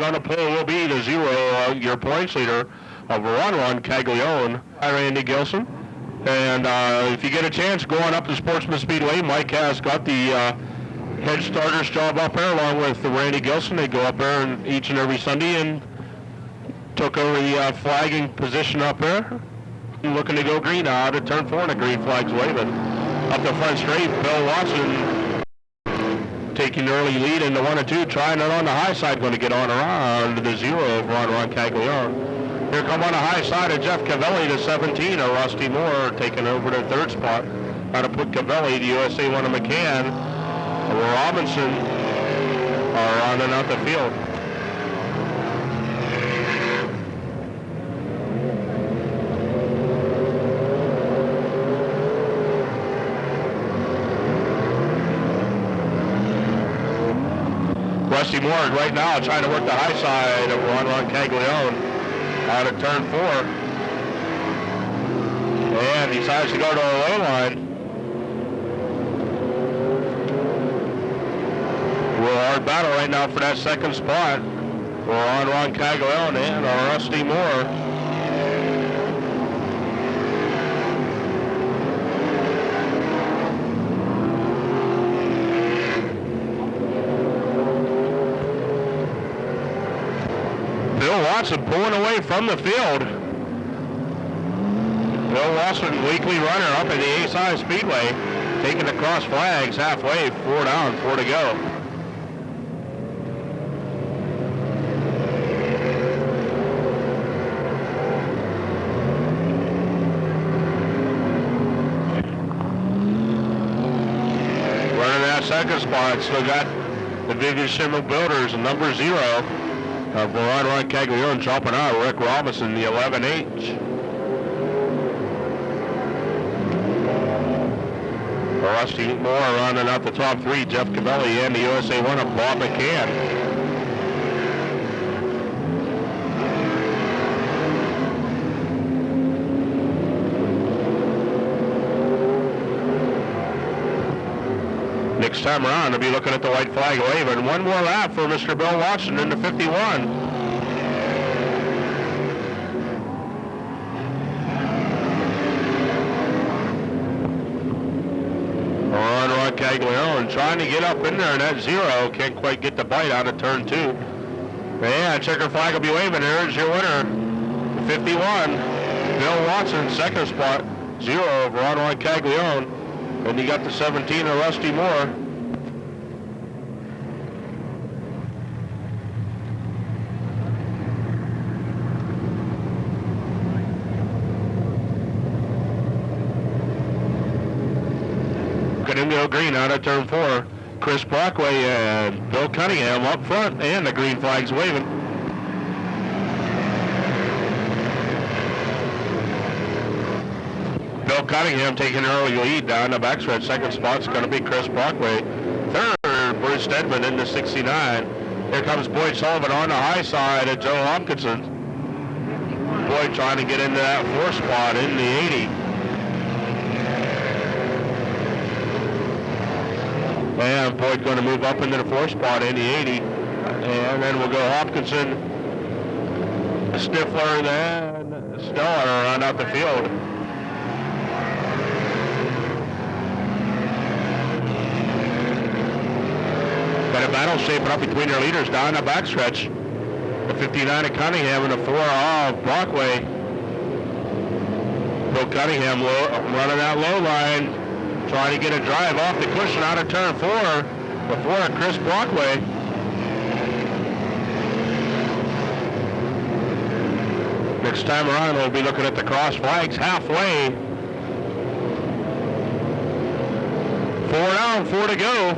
on the pole will be the 0, your points leader of Ron Caglione. Hi, Randy Gilson. And if you get a chance going up to Sportsman Speedway, Mike has got the head starter's job up there along with Randy Gilson. They go up there each and every Sunday and took over the flagging position up there. Looking to go green out of turn 4 and the green flag's waving. Up the front straight, Bill Watson taking early lead into 1 and 2, trying it on the high side, going to get on around to the 0 of Ron Caglione. Here come on the high side of Jeff Cavelli to 17 of Rusty Moore, taking over the 3rd spot. Trying to put Cavelli, the USA 1 of McCann. Robinson are rounding out the field. Rusty Moore right now trying to work the high side of Ron Caglione out of turn 4. And he decides to go to a low line. Real hard battle right now for that 2nd spot. We're on Ron Caglione and Rusty Moore. Bill Watson pulling away from the field. Bill Watson, weekly runner up at the A-Side Speedway, taking the cross flags halfway, 4 down, 4 to go. Running that 2nd spot, still got the Vivian Schimmer Builders, number 0. Ron Caglione dropping out. Rick Robinson, the 11H. Rusty Moore rounding out the top 3. Jeff Cavelli and the USA 1 of Bob McCann. Next time around, we'll be looking at the white flag waving. One more lap for Mr. Bill Watson into 51. Ron Caglione trying to get up in there, and that 0 can't quite get the bite out of turn 2. And checker flag will be waving. There's your winner, 51. Bill Watson, 2nd spot, 0 of Ron Caglione. And you got the 17 of Rusty Moore. Got him go green out of turn 4. Chris Brockway and Bill Cunningham up front, and the green flag's waving. Bill Cunningham taking an early lead down the backstretch. 2nd spot's going to be Chris Brockway. 3rd, Bruce Stedman into 69. Here comes Boyd Sullivan on the high side of Joe Hopkinson. Boyd trying to get into that 4th spot in the 80. And Boyd going to move up into the 4th spot in the 80. And then we'll go Hopkinson, Stifler, and Stellar around out the field. Got a battle shaping up between their leaders down the backstretch. The 59 of Cunningham and the 4 of Brockway. Bill Cunningham running that low line, trying to get a drive off the cushion out of turn 4 before Chris Brockway. Next time around, we'll be looking at the cross flags halfway. 4 down, 4 to go.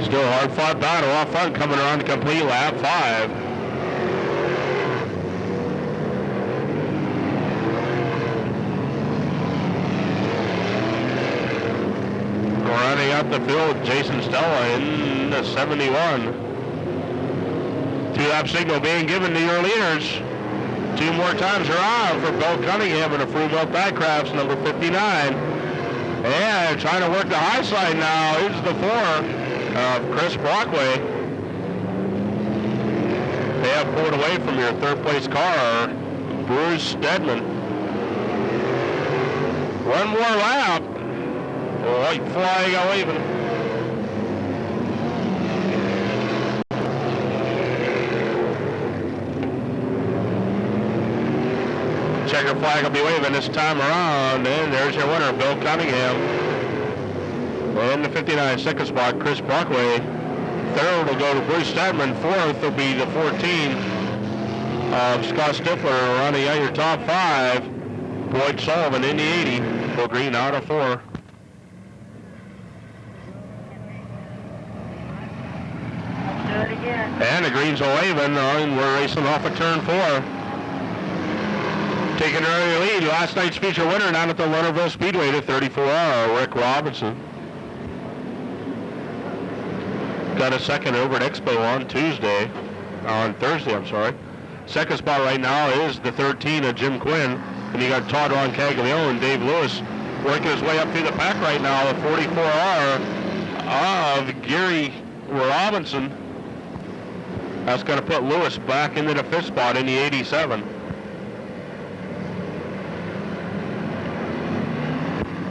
Still a hard-fought battle off front, coming around to complete lap 5. Running out the field, Jason Stella in the 71. 2-lap signal being given to your leaders. Two more times around for Bill Cunningham and the Fruitville Batcrafts, number 59. And trying to work the high side now is the 4 of Chris Brockway. They have pulled away from your third place car, Bruce Stedman. One more lap. White flag waving. Checker flag will be waving this time around, and there's your winner, Bill Cunningham. In the 59 second spot, Chris Brockway. Third will go to Bruce Stedman. Fourth will be the 14 of Scott Stifler, running out your top 5. Boyd Sullivan in the 80. Bill Green out of 4. And the greens are waving, and we're racing off of turn 4. Taking an early lead, last night's feature winner down at the Leonardville Speedway to 34R, Rick Robinson. Got a second over at Expo on Thursday. Second spot right now is the 13 of Jim Quinn, and you got Todd Roncaglione and Dave Lewis working his way up through the pack right now. The 44R of Gary Robinson. That's going to put Lewis back into the 5th spot in the 87.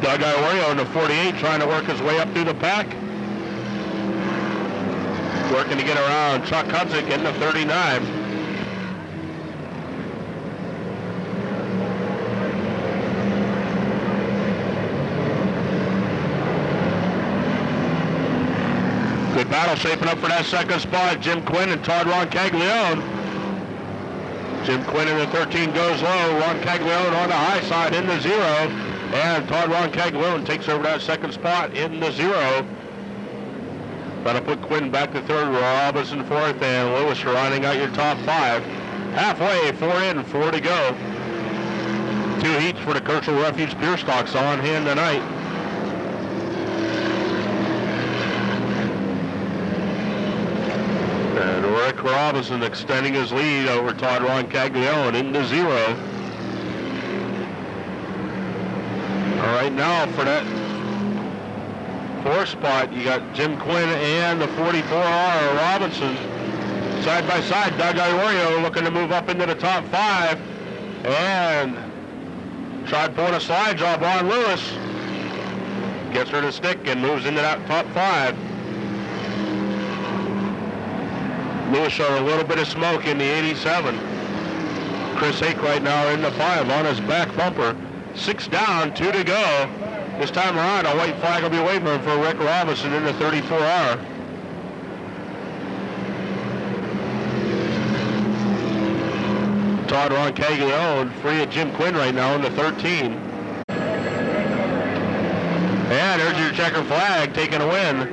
Doug Iorio in the 48 trying to work his way up through the pack. Working to get around Chuck Hudzik in the 39. Good battle shaping up for that second spot. Jim Quinn and Todd Roncaglione. Jim Quinn in the 13 goes low. Roncaglione on the high side in the 0. And Todd Roncaglione takes over that second spot in the 0. That'll put Quinn back to 3rd, Robinson 4th, and Lewis rounding out your top 5. Halfway, 4 in, 4 to go. 2 heats for the Kirchhoff Refuge Beer Stocks on hand tonight. And Rick Robinson extending his lead over Todd Roncaglione in the 0. All right, now for that 4th spot, you got Jim Quinn and the 44R Robinson. Side by side, Doug Iorio looking to move up into the top 5. And tried pulling a slide job on Lewis. Gets her to stick and moves into that top 5. Lewis showing a little bit of smoke in the 87. Chris Hake right now in the 5 on his back bumper. 6 down, 2 to go. This time around, a white flag will be waving for Rick Robinson in the 34R. Todd Roncaglione free of Jim Quinn right now in the 13. And there's your checker flag taking a win.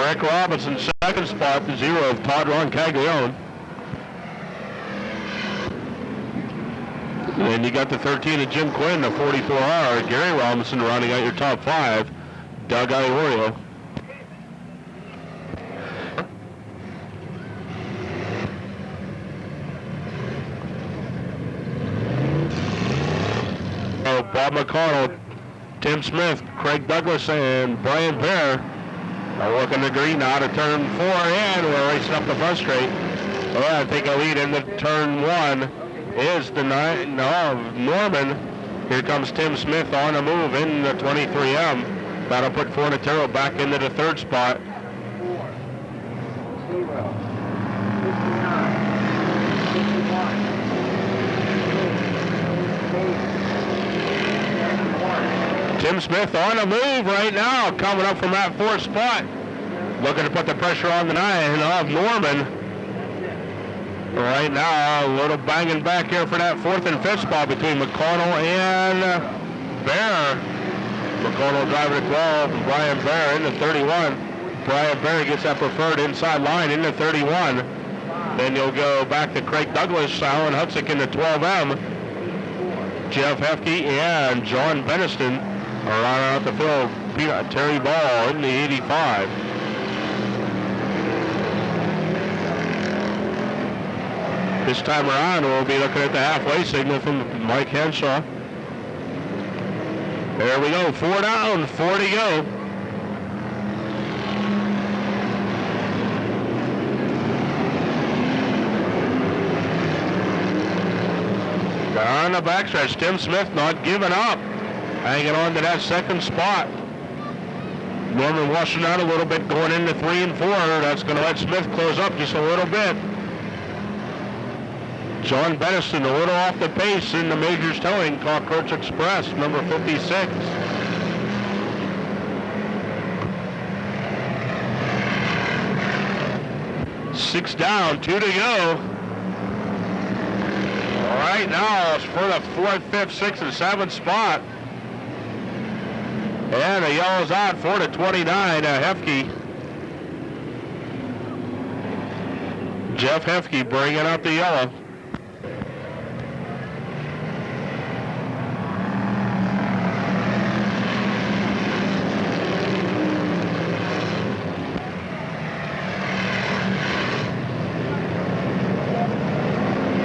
Rick Robinson, second spot, the 0 of Todd Roncaglione. And you got the 13 of Jim Quinn, the 44R. Gary Robinson rounding out your top 5. Doug Iorio. Bob McConnell, Tim Smith, Craig Douglas, and Brian Bear are working the green out of turn 4, and we're racing up the front straight. Well, take a lead in the turn 1. Is the 9 of Norman. Here comes Tim Smith on a move in the 23M. That'll put Fornatero back into the 3rd spot. Tim Smith on a move right now, coming up from that 4th spot. Looking to put the pressure on the 9 of Norman. Right now, a little banging back here for that 4th and 5th spot between McConnell and Bear. McConnell driving to 12, and Brian Bear in the 31. Brian Bear gets that preferred inside line in the 31. Then you'll go back to Craig Douglas, Alan Hudzik in the 12M. Jeff Hefke and John Beniston are rounding out the field. Terry Ball in the 85. This time around, we'll be looking at the halfway signal from Mike Henshaw. There we go, 4 down, 4 to go. On the backstretch, Tim Smith not giving up. Hanging on to that second spot. Norman washing out a little bit, going into 3 and 4. That's going to let Smith close up just a little bit. John Benison a little off the pace in the Majors Towing Cockroach Express, number 56. Six down, 2 to go. Right now it's for the 4th, 5th, 6th, and 7th spot. And the yellow's out for the 29, Hefke. Jeff Hefke bringing up the yellow.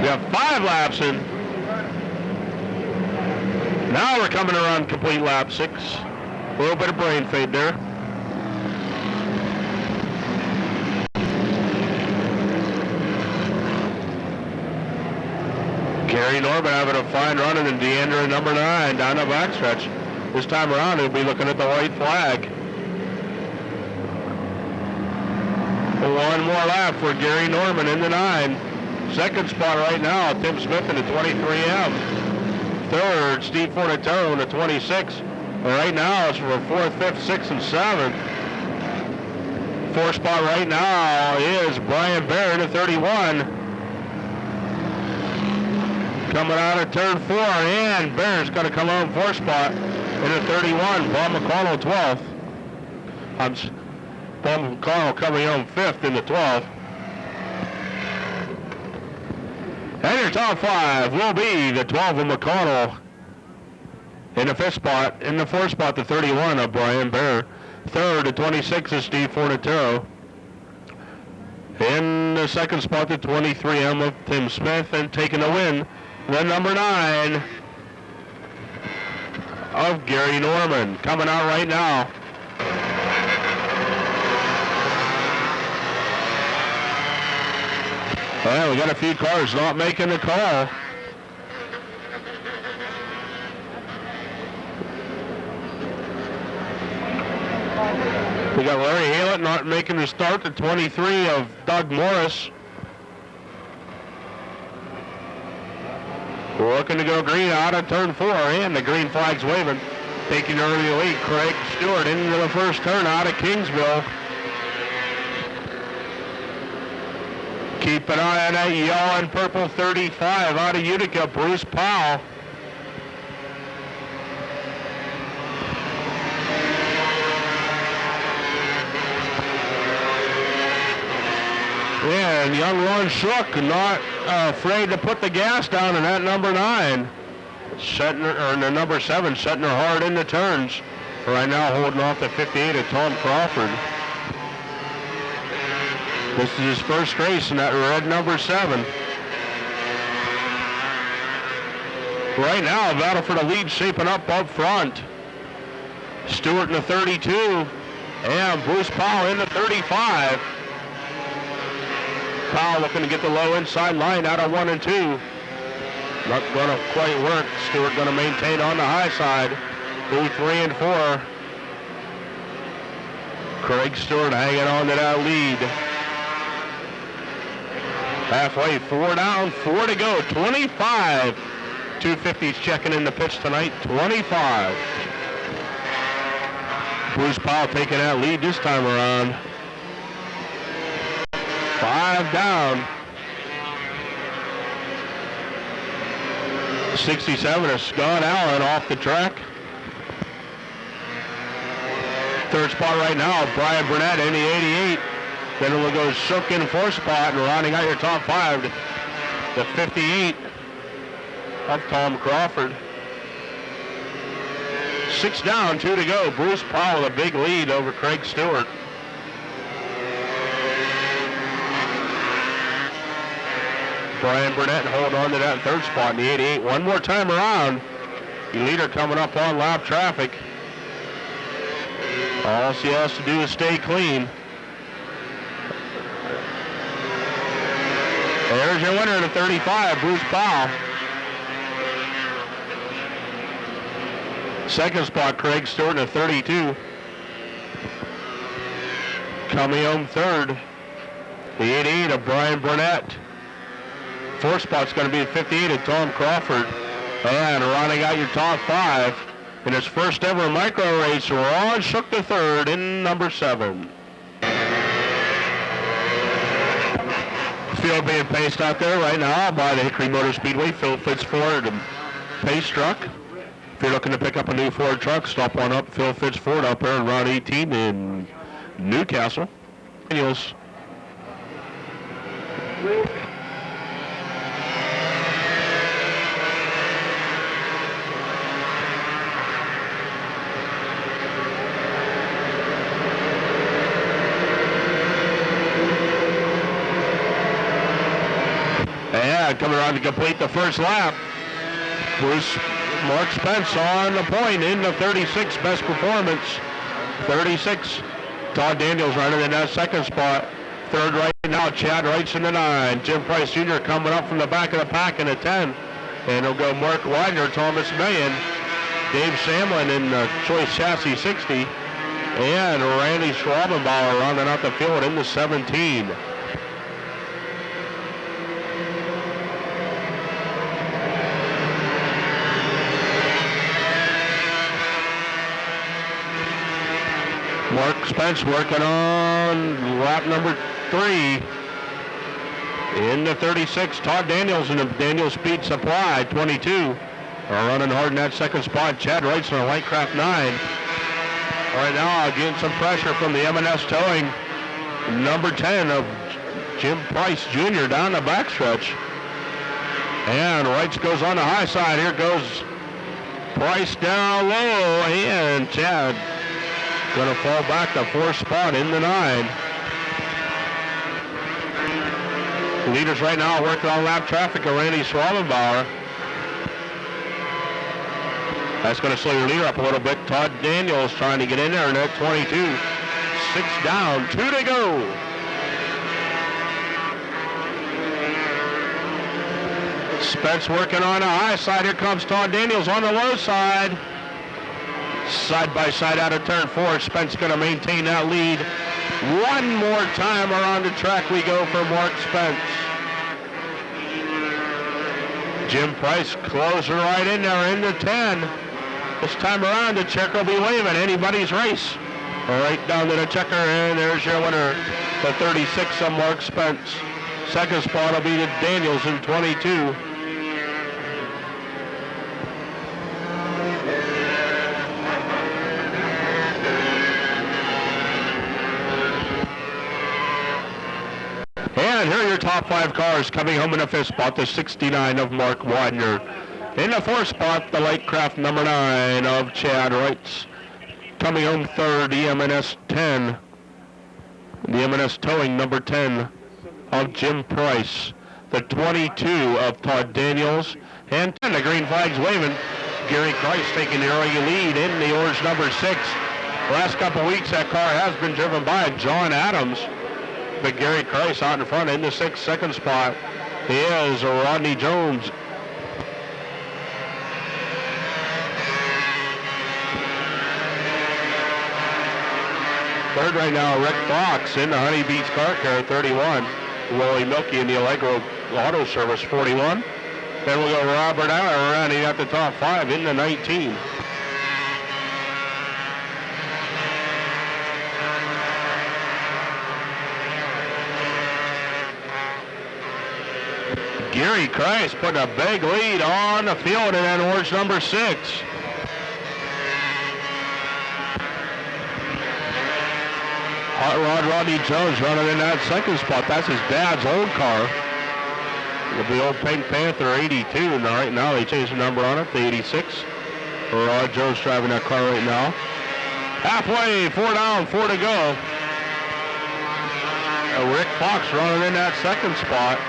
We have 5 laps in. Now we're coming around complete lap 6. A little bit of brain fade there. Gary Norman having a fine run, and Deandra number 9 down the backstretch. This time around he'll be looking at the white flag. One more lap for Gary Norman in the 9. Second spot right now, Tim Smith in the 23M. Third, Steve Fornataro in the 26. Right now it's for 4th, 5th, 6th, and 7th. Fourth spot right now is Brian Bear in the 31. Coming out of turn 4, and Bear's going to come on 4th spot in the 31. Bob McConnell 12th. Bob McConnell coming on 5th in the 12th. And your top 5 will be the 12 of McConnell. In the 5th spot, in the 4th spot, the 31 of Brian Bear. Third, the 26 is Steve Fornataro. In the 2nd spot, the 23M of Tim Smith, and taking the win, the number 9 of Gary Norman. Coming out right now. Well, we got a few cars not making the call. We got Larry Haylett not making the start, the 23 of Doug Morris. We're looking to go green out of turn 4, and the green flag's waving. Taking early lead, Craig Stewart into the first turn out of Kingsville. Keep an eye on that yellow and purple 35 out of Utica, Bruce Powell. Yeah, and young Ron Shook not afraid to put the gas down in that number 9. Setting her, or the number 7, setting her hard in the turns. Right now holding off the 58 of Tom Crawford. This is his first race in that red number 7. Right now, a battle for the lead shaping up front. Stewart in the 32, and Bruce Powell in the 35. Powell looking to get the low inside line out of 1 and 2. Not going to quite work. Stewart going to maintain on the high side. Through 3 and 4. Craig Stewart hanging on to that lead. Halfway, 4 down, 4 to go, 25. 250's checking in the pitch tonight, 25. Bruce Powell taking that lead this time around. 5 down. 67 is Scott Allen off the track. Third spot right now, Brian Burnett in the 88. Then we'll go Shook in 4th spot, and rounding out your top 5, the 58 of Tom Crawford. 6 down, 2 to go. Bruce Powell, a big lead over Craig Stewart. Brian Burnett holding on to that third spot in the 88. One more time around. The leader coming up on lap traffic. All she has to do is stay clean. There's your winner to 35, Bruce Powell. Second spot, Craig Stewart at 32. Coming home third, the 88 of Brian Burnett. Fourth spot's going to be the 58 of Tom Crawford. And rounding out your top five in his first ever micro race, Ron Shook the third in number 7. Field being paced out there right now by the Hickory Motor Speedway. Phil Fitzford and pace truck. If you're looking to pick up a new Ford truck, stop on up Phil Fitzford up there in Route 18 in Newcastle. Daniels. And coming around to complete the first lap, Mark Spence on the point in the 36, best performance. 36. Todd Daniels running in that second spot. Third right now, Chad Wright's in the 9. Jim Price Jr. coming up from the back of the pack in the 10. And it'll go Mark Widener, Thomas Mayen, Dave Samlin in the Choice Chassis 60. And Randy Schwabenbauer rounding out the field in the 17. Mark Spence working on lap number 3 in the 36. Todd Daniels in the Daniels Speed Supply 22 are running hard in that second spot. Chad Wright's in a Lightcraft 9. Right now getting some pressure from the M&S Towing number 10 of Jim Price Jr. down the backstretch. And Wrights goes on the high side. Here goes Price down low, and Chad going to fall back to 4th spot in the 9. Leaders right now working on lap traffic of Randy Schwabenbauer. That's going to slow your leader up a little bit. Todd Daniels trying to get in there in that 22. 6 down, 2 to go. Spence working on the high side. Here comes Todd Daniels on the low side. Side by side out of turn 4. Spence going to maintain that lead. One more time around the track we go for Mark Spence. Jim Price closing right in there in the 10. This time around the checker will be waving. Anybody's race. Right down to the checker, and there's your winner, the 36 of Mark Spence. Second spot will be the Daniels in 22. And here are your top 5 cars coming home in the 5th spot, the 69 of Mark Widener. In the 4th spot, the Lightcraft number 9 of Chad Wrights. Coming home 3rd, the M&S 10. The M&S Towing number 10 of Jim Price. The 22 of Todd Daniels. And 10, the green flag's waving. Gary Christ taking the early lead in the orange number 6. Last couple of weeks, that car has been driven by John Adams. But Gary Christ out in front in the 6th, second spot is Rodney Jones. Third right now, Rick Fox in the Honeybees car carrier, 31. Willie Milky in the Allegro Auto Service, 41. Then we'll go Robert Allen rounding out the top 5 in the 19. Gary Christ putting a big lead on the field in that orange number 6. Hot Rod Rodney Jones running in that second spot. That's his dad's old car. It'll be old Pink Panther 82. And right now they changed the number on it, the 86. Rod Jones driving that car right now. Halfway, 4 down, 4 to go. Rick Fox running in that second spot.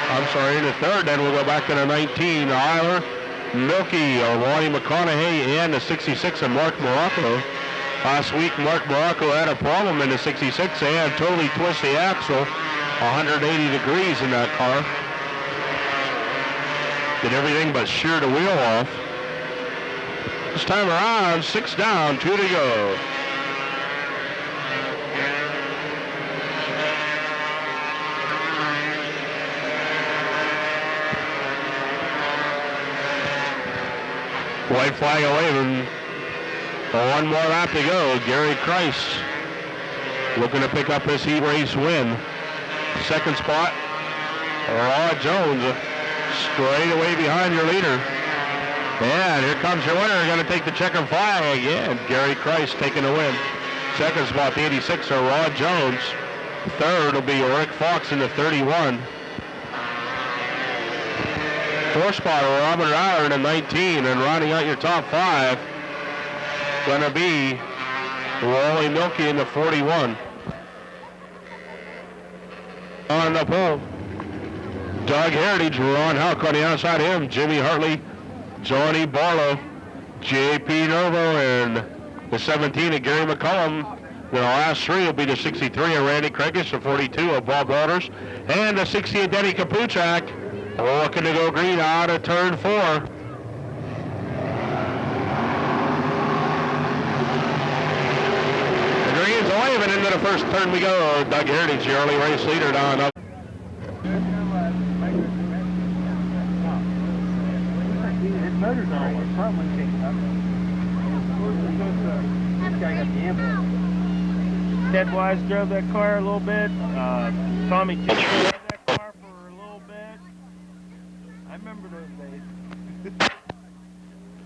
I'm sorry, in the third. Then we'll go back to the 19, Eiler, Milky, Ronnie McConaughey, and the 66 of Mark Morocco. Last week, Mark Morocco had a problem in the 66 and totally twisted the axle 180 degrees in that car. Did everything but shear the wheel off. This time around, 6 down, 2 to go. White flag waving. One more lap to go. Gary Kreis looking to pick up his heat race win. Second spot, Rod Jones straight away behind your leader. And here comes your winner. Going to take the checkered flag again. Gary Kreis taking the win. Second spot, the 86, are Rod Jones. Third will be Rick Fox in the 31. Fourth spot, Robert Eiler in the 19. And rounding out your top 5, going to be Wally Milky in the 41. On the pole, Doug Heritage, Ron Houck on the outside of him, Jimmy Hartley, Johnny Barlow, J.P. Nervo, and the 17 of Gary McCullum. The last 3 will be the 63 of Randy Craigish, the 42 of Bob Waters, and the 60 of Denny Kapuchak. Looking to go green out of turn 4. The green's waving into the first turn we go. Doug Heritage, the early race leader, down up. Motors on it. Front one came up. This guy got the ambulance. Ted Wise drove that car a little bit. Tommy Tippett drove that car for a little bit. I remember those days.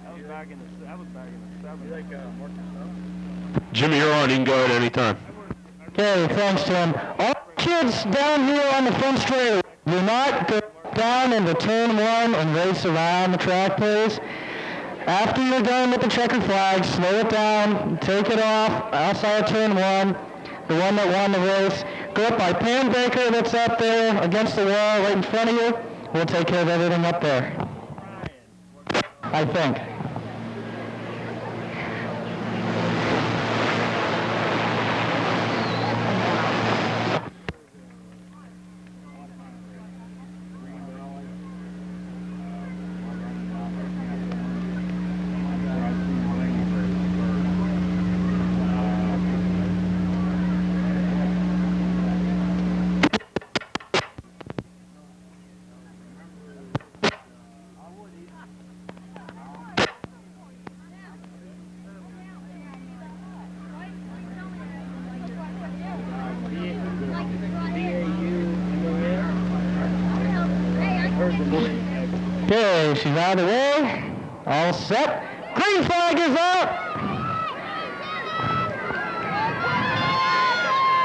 I was back in the 70s. You like Marcus? Jimmy, you're on. You can go ahead anytime. Okay, thanks, Tim. All kids down here on the front straight, do not go down into turn 1 and race around the track, please. After you're done with the checkered flag, slow it down, take it off outside of turn 1, the one that won the race. Go up by Pam Baker that's up there against the wall right in front of you. We'll take care of everything up there, I think. Okay, she's out of the way. All set. Green flag is up.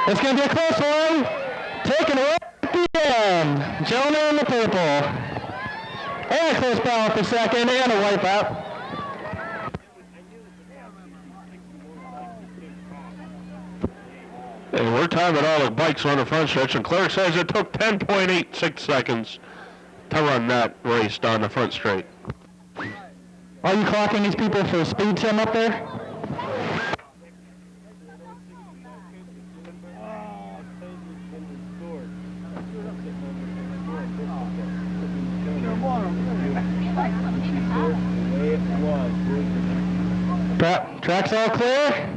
It's going to be a close one. Taking away at the end. Jonah in the purple. And a close battle for second and a wipeout. And we're timing all the bikes on the front stretch, and Claire says it took 10.86 seconds to run that race down the front straight. Are you clocking these people for speed, Tim, up there? Track's all clear?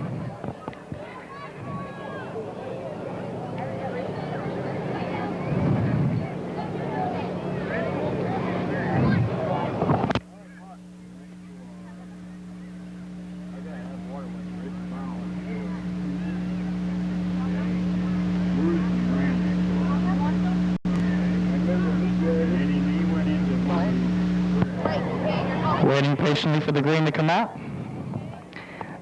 Waiting patiently for the green to come out.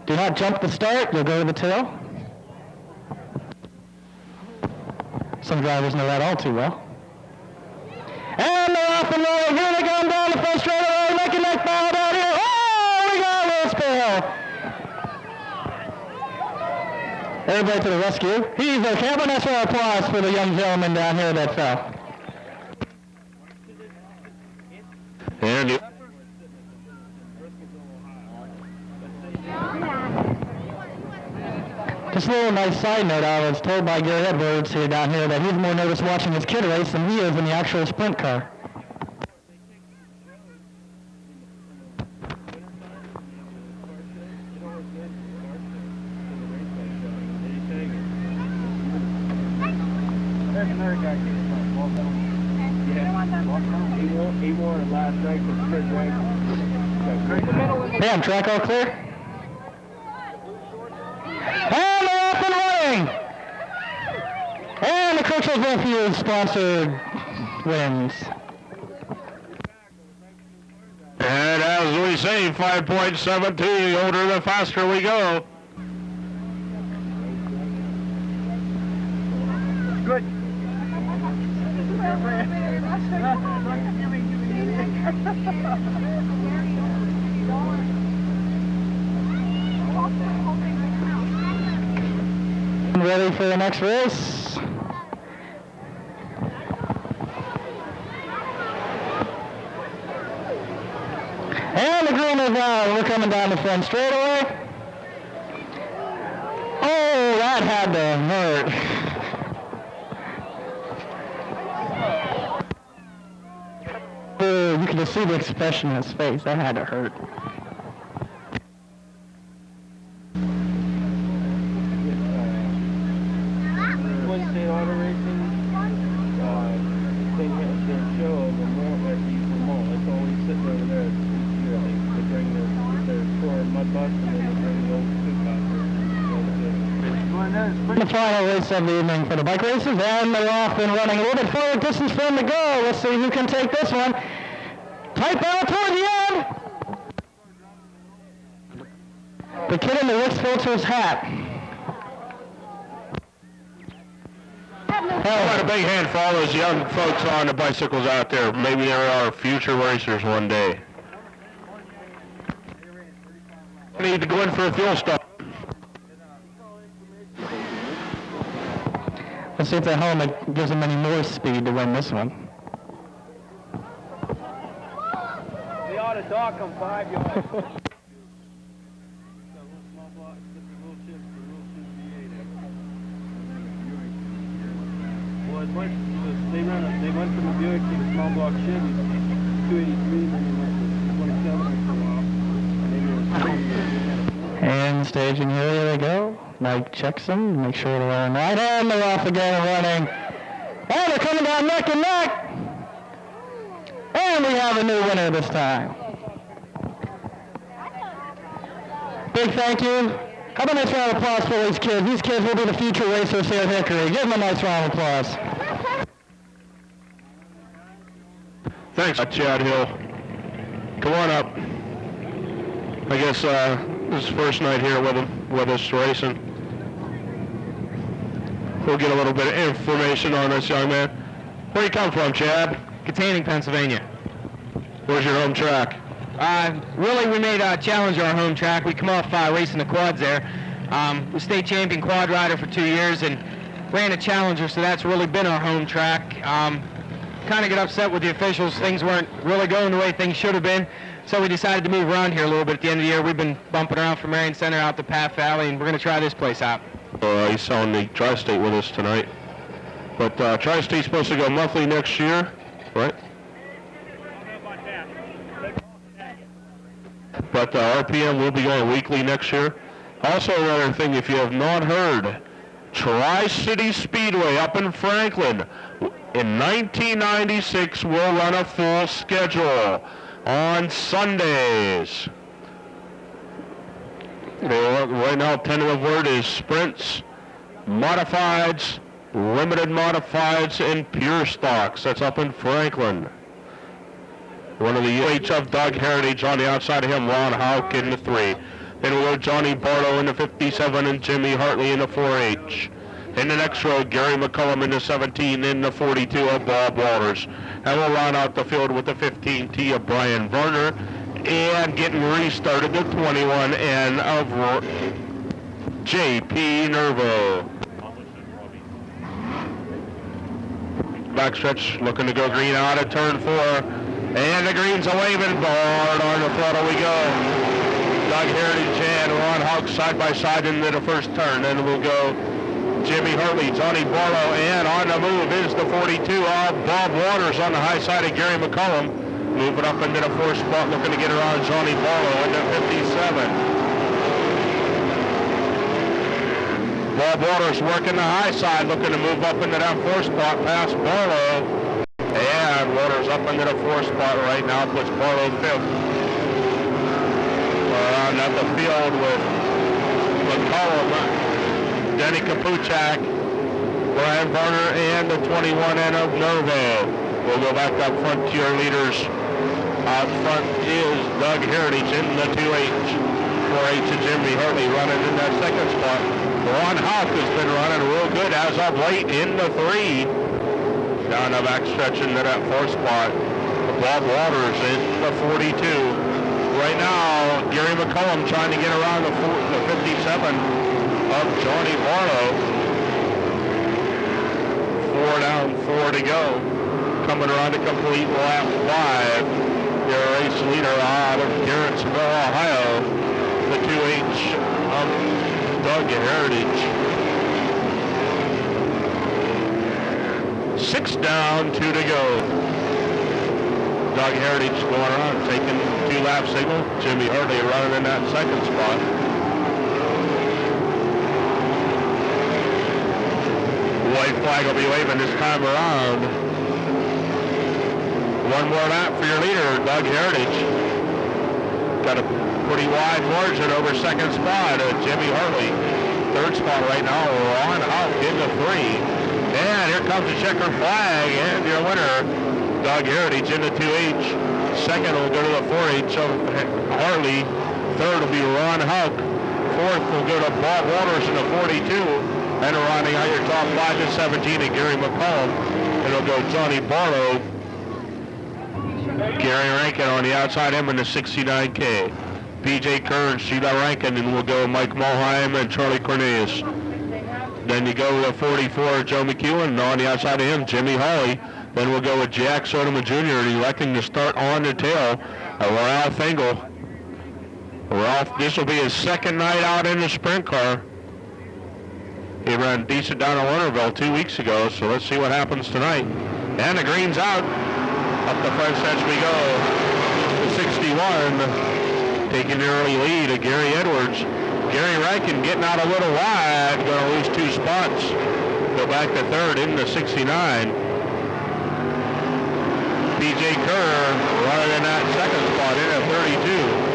Do not jump the start, you'll go to the tail. Some drivers know that all too well. And they're off and rolling. Here they go down the front straightaway, making that ball down here. Oh, we got a little spill. Everybody to the rescue. He's a camera. That's our applause for the young gentleman down here that fell. And Just a little nice side note, I was told by Gary Edwards here down here that he's more nervous watching his kid race than he is in the actual sprint car. There's another guy getting my ball down. Yeah, he won it last night with Chris Rank. Damn, track all clear? And they're off and running! And the Crooksville Refuge sponsored wins. And as we say, 5.72, the older the faster we go. Good. Ready for the next race? And the green is out. We're coming down the front straightaway. Oh, that had to hurt. You can just see the expression in his face. That had to hurt. Wednesday auto racing, they have their show of the mall that you use the mall. It's always sitting over there. Each year they bring their tour mud bus and then they bring the old two The final race of the evening for the bike races, and they're off and running a little bit forward distance for them to go. Let's see who can take this one. Tight battle toward the end. The kid in the Rick's Filters hat. What a big hand for all those young folks on the bicycles out there. Maybe they're our future racers one day. We need to go in for a fuel stop. Let's see if the helmet gives them any more speed to win this one. They ought to dock them 5 yards. They went from the Buick to the small block Chevy, 283, and then they went to 27 for a while. And staging here they go. Mike checks them, make sure they're all right, and they're off again and running. And they're coming down neck and neck. And we have a new winner this time. Big thank you. How about a nice round of applause for these kids? These kids will be the future racers here at Hickory. Give them a nice round of applause. Thanks, Chad Hill. Come on up. I guess this is first night here with us racing. We'll get a little bit of information on this young man. Where you come from, Chad? Containing, Pennsylvania. Where's your home track? Really, we made Challenger our home track. We come off racing the quads there. We state champion quad rider for 2 years and ran a Challenger, so that's really been our home track. Kind of get upset with the officials. Things weren't really going the way things should have been, so we decided to move around here a little bit at the end of the year. We've been bumping around from Marion Center out to Path Valley, and we're going to try this place out. He's on the Tri-State with us tonight. But Tri-State's supposed to go monthly next year, right? But RPM will be going weekly next year. Also, another thing, if you have not heard, Tri-City Speedway up in Franklin in 1996 will run a full schedule on Sundays. Right now, tentative word is sprints, modifieds, limited modifieds, and pure stocks. That's up in Franklin. One of the UHF Doug Heritage on the outside of him, Ron Houck in the 3. Then we'll go Johnny Barlow in the 57 and Jimmy Hartley in the 4H. In the next row, Gary McCullum in the 17 in the 42 of Bob Walters. And we'll round out the field with the 15T of Brian Varner. And getting restarted, the 21N of J.P. Nervo. Backstretch looking to go green out of turn 4. And the greens are waving. Hard on the throttle we go. Doug Heritage and Ron Hawk side by side into the first turn. Then we'll go Jimmy Hurley, Johnny Barlow, and on the move is the 42 of Bob Waters on the high side of Gary McCollum. Moving up into the fourth spot, looking to get around Johnny Barlow into 57. Bob Waters working the high side, looking to move up into that fourth spot past Barlow. And Waters up into the fourth spot right now, puts Barlow fifth. Around up the field with McCollum, Denny Kapuchak, Brian Varner, and the 21 N of Nervo. We'll go back up front to your leaders. Out front is Doug Heritage in the 2H. 4H to Jimmy Hurley running in that second spot. Ron Houck has been running real good as of late in the 3. Down the back stretch into that fourth spot. Bob Waters in the 42. Right now, Gary McCollum trying to get around the 57 of Johnny Barlow. 4 down, 4 to go. Coming around to complete lap 5. Your race leader out of Garrettsville, Ohio, the 2H of Doug Heritage. 6 down, 2 to go. Doug Heritage going around, taking 2-lap signal. Jimmy Hurley running in that second spot. White flag will be waving this time around. One more lap for your leader, Doug Heritage. Got a pretty wide margin over second spot, Jimmy Hurley. Third spot right now, Ron Houck in the 3. And here comes the checkered flag, and your winner, Doug Heritage in the 2H. Second will go to the 4H of Harley. Third will be Ron Houck. Fourth will go to Bob Waters in the 42. And rounding out your top 5 to 17 at Gary McCollum. It'll go Johnny Barlow, Gary Rankin on the outside him in the 69K. BJ Kerr and Sheila Rankin, and we'll go Mike Mulheim and Charlie Cornelius. Then you go with 44, Joe McEwen, and on the outside of him, Jimmy Hawley. Then we'll go with Jack Soderman Jr., electing to start on the tail of Ralph Engel. Ralph, this will be his second night out in the sprint car. He ran decent down at Winterville 2 weeks ago, so let's see what happens tonight. And the green's out. Up the front stretch we go. The 61, taking the early lead of Gary Edwards. Gary Rankin getting out a little wide, going to lose 2 spots. Go back to third in the 69. BJ Kerr running in that second spot in at 32.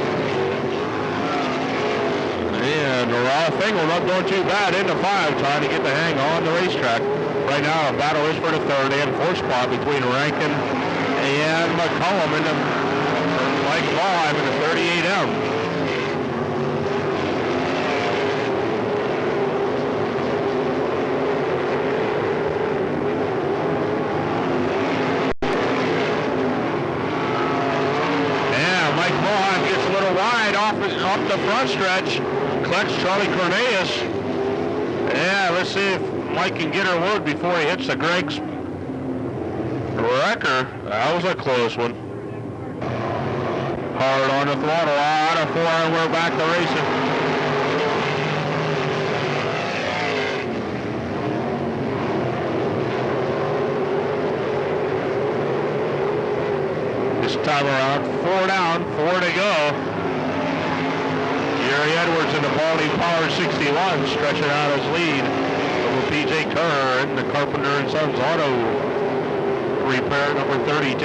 And Ralph Engel not going too bad into 5, trying to get the hang on the racetrack. Right now, a battle is for the third and fourth spot between Rankin and McCollum in the Mike Mulheim in the 38M. Yeah, Mike Mulheim gets a little wide off the front stretch. Collects Charlie Cornelius. Yeah, let's see if Mike can get her wood before he hits the Greg's wrecker. That was a close one. Hard on the throttle, out of 4, and we're back to racing. This time around, 4 down, 4 to go. Gary Edwards in the Baldy Power 61, stretching out his lead over PJ Kerr and the Carpenter and Sons Auto Repair number 32.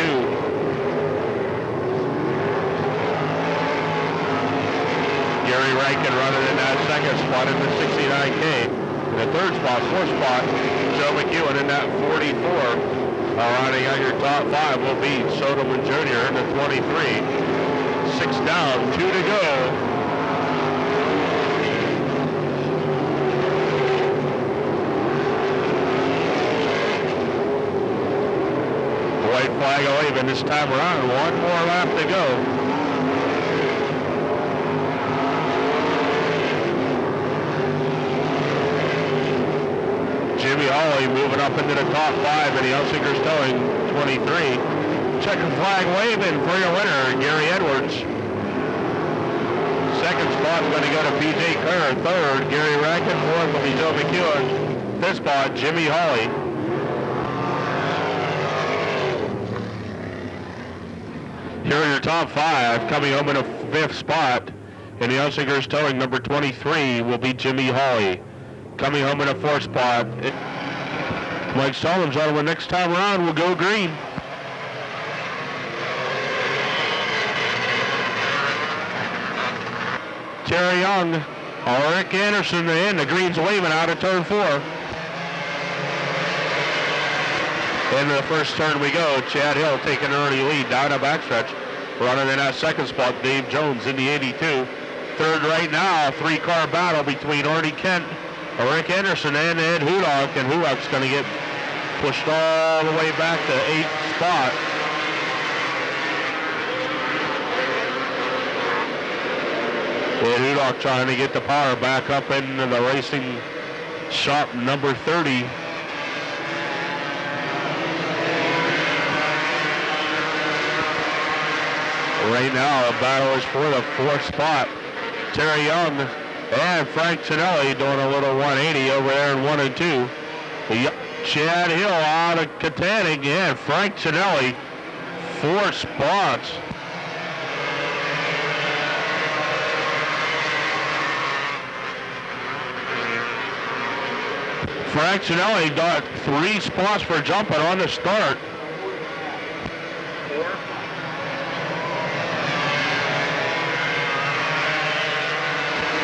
Gary Rankin running in that second spot in the 69K. In the third spot, fourth spot, Joe McEwen in that 44. Rounding out your top 5 will be Soderman Jr. in the 23. 6 down, 2 to go. White flag waving this time around. 1 more lap to go. Jimmy Hawley moving up into the top 5 in the Elsinger's Towing 23. Checker flag waving for your winner, Gary Edwards. Second spot is going to go to PJ Kerr. Third, Gary Rankin. Fourth will be Joe McEwen. Fifth spot, Jimmy Hawley. Here are your top five. Coming home in a fifth spot in the Unsinkers Towing, number 23 will be Jimmy Hawley. Coming home in a fourth spot, Mike Stallman, gentlemen, next time around we'll go green. Terry Young, Rick Anderson, and the green's waving out of turn 4. Into the first turn we go. Chad Hill taking an early lead down a backstretch. Running in that second spot, Dave Jones in the 82. Third right now, three-car battle between Arnie Kent, Rick Anderson, and Ed Hudock. And Hudock's going to get pushed all the way back to 8th spot. Ed Hudock trying to get the power back up into the racing shop number 30. Right now, the battle is for the 4th spot. Terry Young and Frank Cinelli doing a little 180 over there in 1 and 2. Chad Hill out of Katanning and Frank Cinelli, 4 spots. Frank Cinelli got 3 spots for jumping on the start.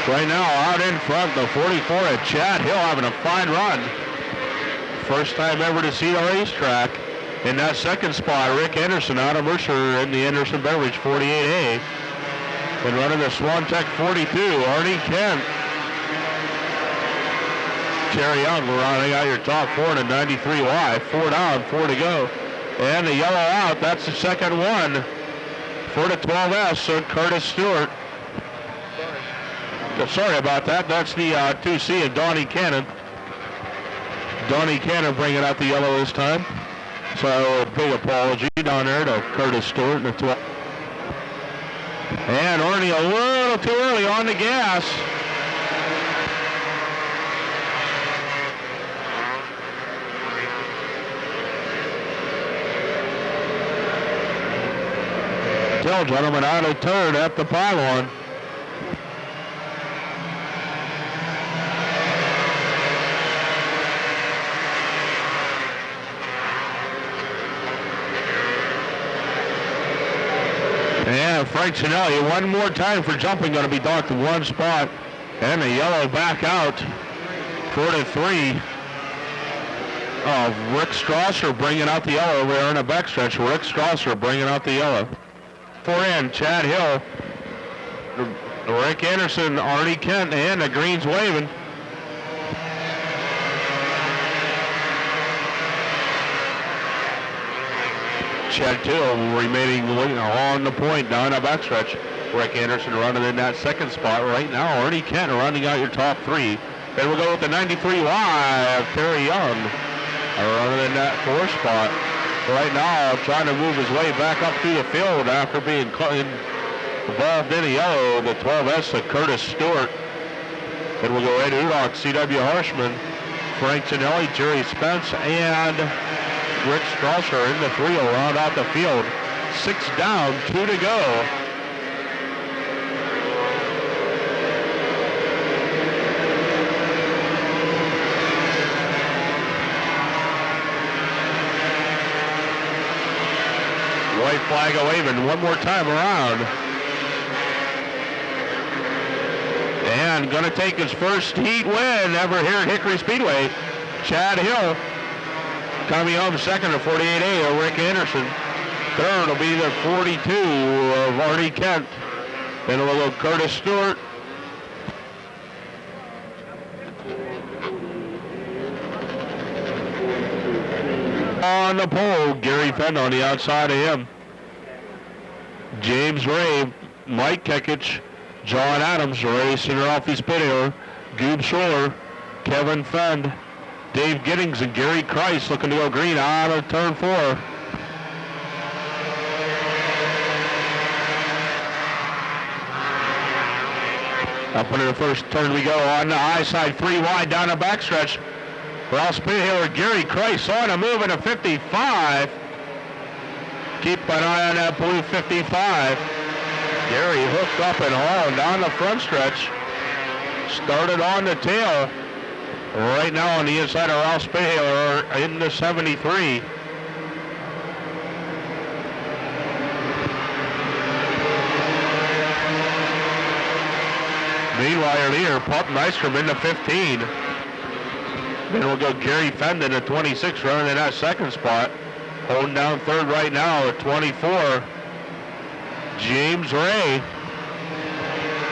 Right now, out in front, the 44 at Chad Hill having a fine run. First time ever to see the racetrack. In that second spot, Rick Anderson out of Mercer in the Anderson Beverage 48A. And running the Swan Tech 42, Arnie Kent. Terry Young rounding out your top 4 to 93Y. 4 down, 4 to go. And the yellow out, that's the second one for the 12S, so Curtis Stewart. Sorry about that. That's the 2C of Donnie Cannon. Donnie Cannon bringing out the yellow this time. So a big apology down there to Curtis Stewart in the 12. And Arnie a little too early on the gas. Tell gentlemen out of turn at the pylon. And Frank Cinelli, one more time for jumping, going to be docked in 1 spot. And the yellow back out. 4 to 3. Rick Strasser bringing out the yellow over there in a backstretch. Rick Strasser bringing out the yellow. 4 in, Chad Hill, Rick Anderson, Arnie Kent, and the green's waving. Chad Hill remaining on the point down a backstretch. Rick Anderson running in that second spot right now. Arnie Kent rounding out your top 3. Then we'll go with the 93Y of Terry Young running in that 4th spot. Right now, trying to move his way back up through the field after being involved in the yellow, the 12S of Curtis Stewart. Then we'll go Ed Hudock, C.W. Harshman, Frank Cinelli, Jerry Spence, and Rick Strasser in the 3 will round out the field. 6 down, 2 to go. White flag waving one more time around. And going to take his first heat win ever here at Hickory Speedway. Chad Hill coming home second at 48A of Rick Anderson. Third will be the 42 of Arnie Kent. Then we'll go Curtis Stewart. On the pole, Gary Fenn on the outside of him. James Ray, Mike Kekich, John Adams, racing Ralphie Spittier, Goob Schuller, Kevin Fend, Dave Giddings, and Gary Kreis looking to go green out of turn 4. Up into the first turn we go on the high side, 3 wide down the backstretch. Ralph Speedway, Gary Kreis on a move in a 55. Keep an eye on that blue 55. Gary hooked up and hauled down the front stretch. Started on the tail. Right now on the inside of Ralph Speedway in the 73. Meanwhile, your leader, Pop Nystrom in the 15. Then we'll go Gary Fendon at 26, running in that second spot. Holding down third right now at 24. James Ray.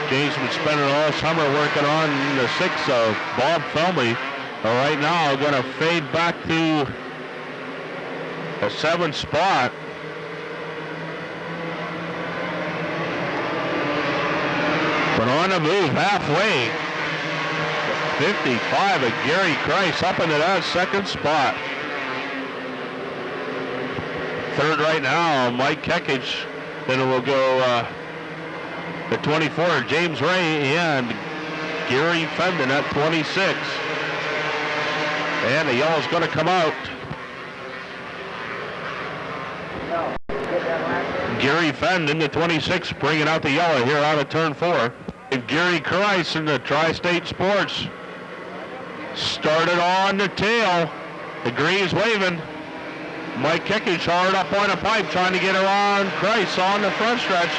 James been spending all summer working on the 6 of Bob Felmy. But right now, going to fade back to a 7th spot. But on the move halfway. 55 of Gary Kreis up into that 2nd spot. Third right now, Mike Kekich. Then we'll go the 24, James Ray, and Gary Fendon at 26. And the yellow's going to come out. Gary Fendon, the 26, bringing out the yellow here out of turn 4. And Gary Kreis in the Tri-State Sports. Started on the tail. The green's waving. Mike Kekich hard up on a pipe trying to get around Kreis on the front stretch.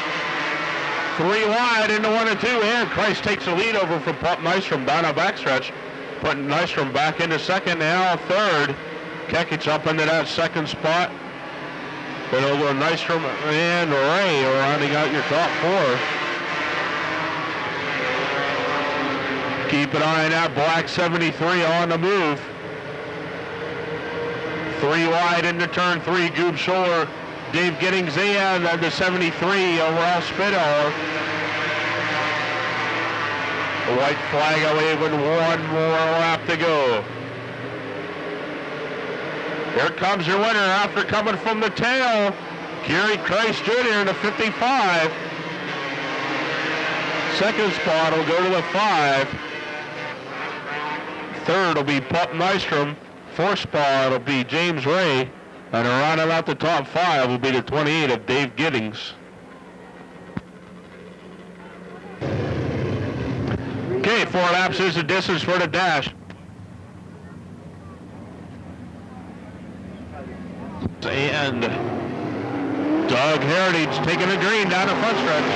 3 wide into 1 and 2, and Kreis takes the lead over from Pop Nystrom down a backstretch. Putting Nystrom back into 2nd, now 3rd. Kekich up into that 2nd spot. Then we'll go Nystrom and Ray rounding out your top 4. Keep an eye on that black 73 on the move. 3 wide into turn 3, Goob Schuller, Dave Giddings and the 73 of Ralph Spitauer. The white flag waving, 1 more lap to go. Here comes your winner after coming from the tail. Gary Kreis Jr. in the 55. 2nd spot will go to the 5. 3rd will be Pop Nystrom. 4th spot will be James Ray. And rounding out the top 5 will be the 28 of Dave Giddings. Okay, 4 laps is the distance for the dash. And Doug Heritage taking the green down the front stretch.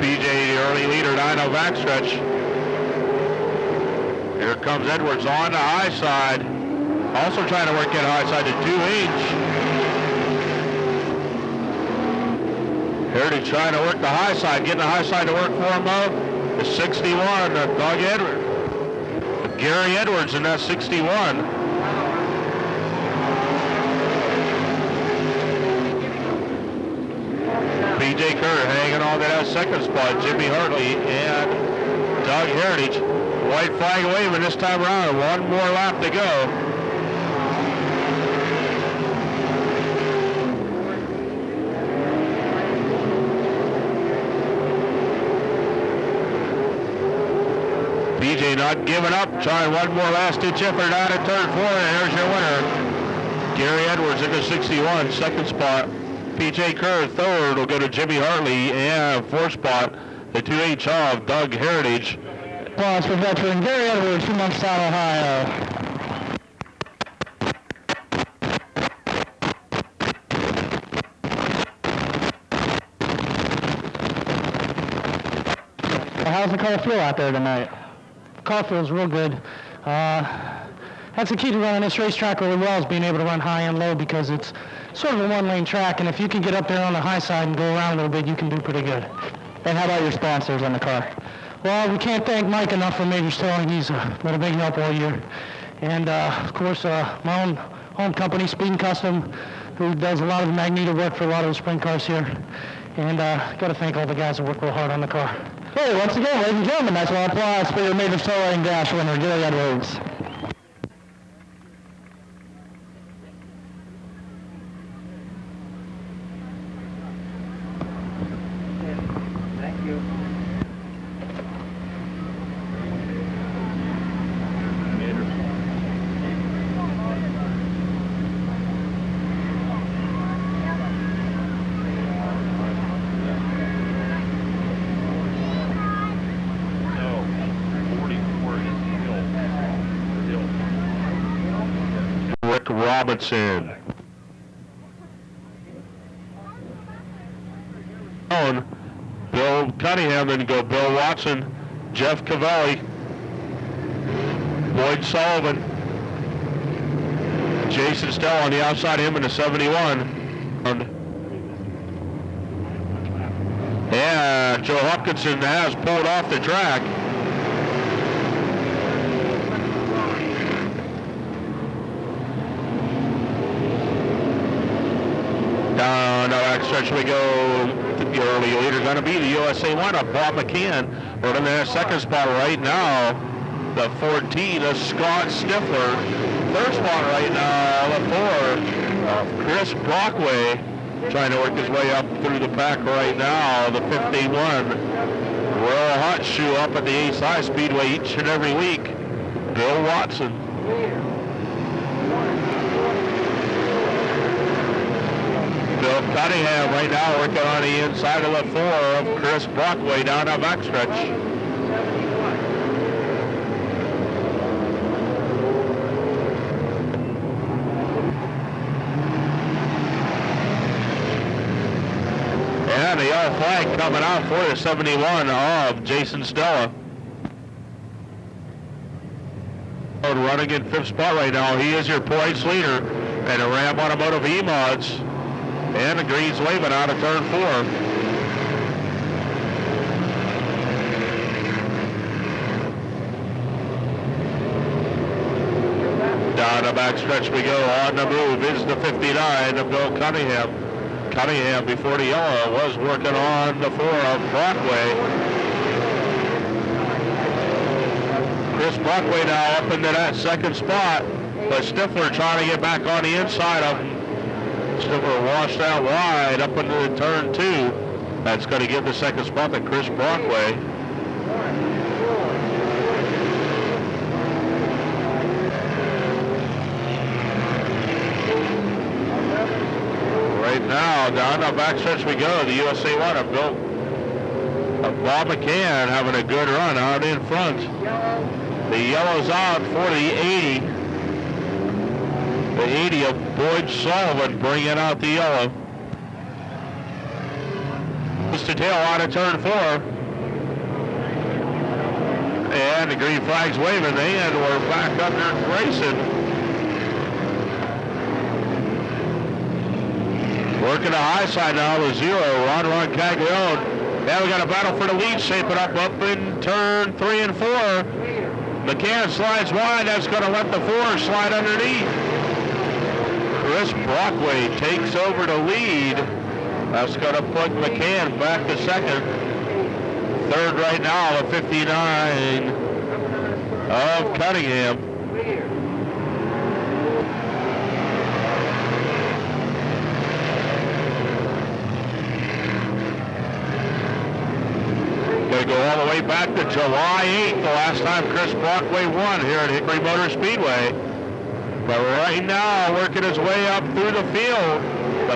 PJ, the early leader, down the back stretch. Here comes Edwards on the high side. Also trying to work in high side to 2H. Heritage trying to work the high side, getting the high side to work for him out. The 61, Doug Edwards. Gary Edwards in that 61. PJ Kerr hanging on to that 2nd spot. Jimmy Hartley and Doug Heritage. White flag waving this time around. 1 more lap to go. PJ not giving up, trying 1 more last-ditch effort out at turn 4, and here's your winner. Gary Edwards in the 61, 2nd spot. PJ Kerr, 3rd, will go to Jimmy Hartley, and 4th spot, the 2H of Doug Heritage. Applause for veteran Gary Edwards from Youngstown, Ohio. How's the car feel out there tonight? The car feels real good. That's the key to running this racetrack really well, is being able to run high and low, because it's sort of a 1-lane track, and if you can get up there on the high side and go around a little bit, you can do pretty good. And how about your sponsors on the car? Well, we can't thank Mike enough for Major Sterling. He's been a big help all year. And, of course, my own home company, Speed & Custom, who does a lot of the magneto work for a lot of the sprint cars here. And got to thank all the guys that work real hard on the car. Hey, once again, ladies and gentlemen, that's one applause for your Major Sterling Dash winner, Gary Edwards. Eric Robinson. Bill Cunningham, then go Bill Watson, Jeff Cavelli, Boyd Sullivan, Jason Stell on the outside of him in the 71. And Joe Hopkinson has pulled off the track. Down the back stretch we go. The early leader going to be the USA lineup, Bob McCann. We're in the second spot right now. The 14 is Scott Stifler. Third spot right now, the 4, Chris Brockway, trying to work his way up through the pack right now. The 51, Royal Hot Shoe up at the Ace High Speedway each and every week, Bill Watson. Bill Cunningham right now working on the inside of the 4 of Chris Brockway down that backstretch. And the yellow flag coming out for the 71 of Jason Stella. Running in 5th spot right now. He is your points leader. And a Ram Automotive E-Mods. And the green's waving out of turn 4. Down the backstretch we go. On the move is the 59 of Bill Cunningham. Cunningham before the yellow was working on the 4 of Brockway. Chris Brockway now up into that second spot, but Stifler trying to get back on the inside of him. Stifler washed out wide up into the turn 2. That's going to give the second spot to Chris Brockway. Right now, down the backstretch we go. The USA lineup, Bob McCann having a good run out in front. The yellow's out for the 80. The 80 of Boyd Sullivan bringing out the yellow. Mr. Tail out of turn 4. And the green flag's waving, and we're back under racing. Working the high side now, the 0, Ron Caglione. Now we got a battle for the lead shaping up in turn 3 and 4. McCann slides wide, that's going to let the 4 slide underneath. Chris Brockway takes over the lead. That's going to put McCann back to second. Third right now, the 59 of Cunningham. Going to go all the way back to July 8th, the last time Chris Brockway won here at Hickory Motor Speedway. But right now, working his way up through the field, the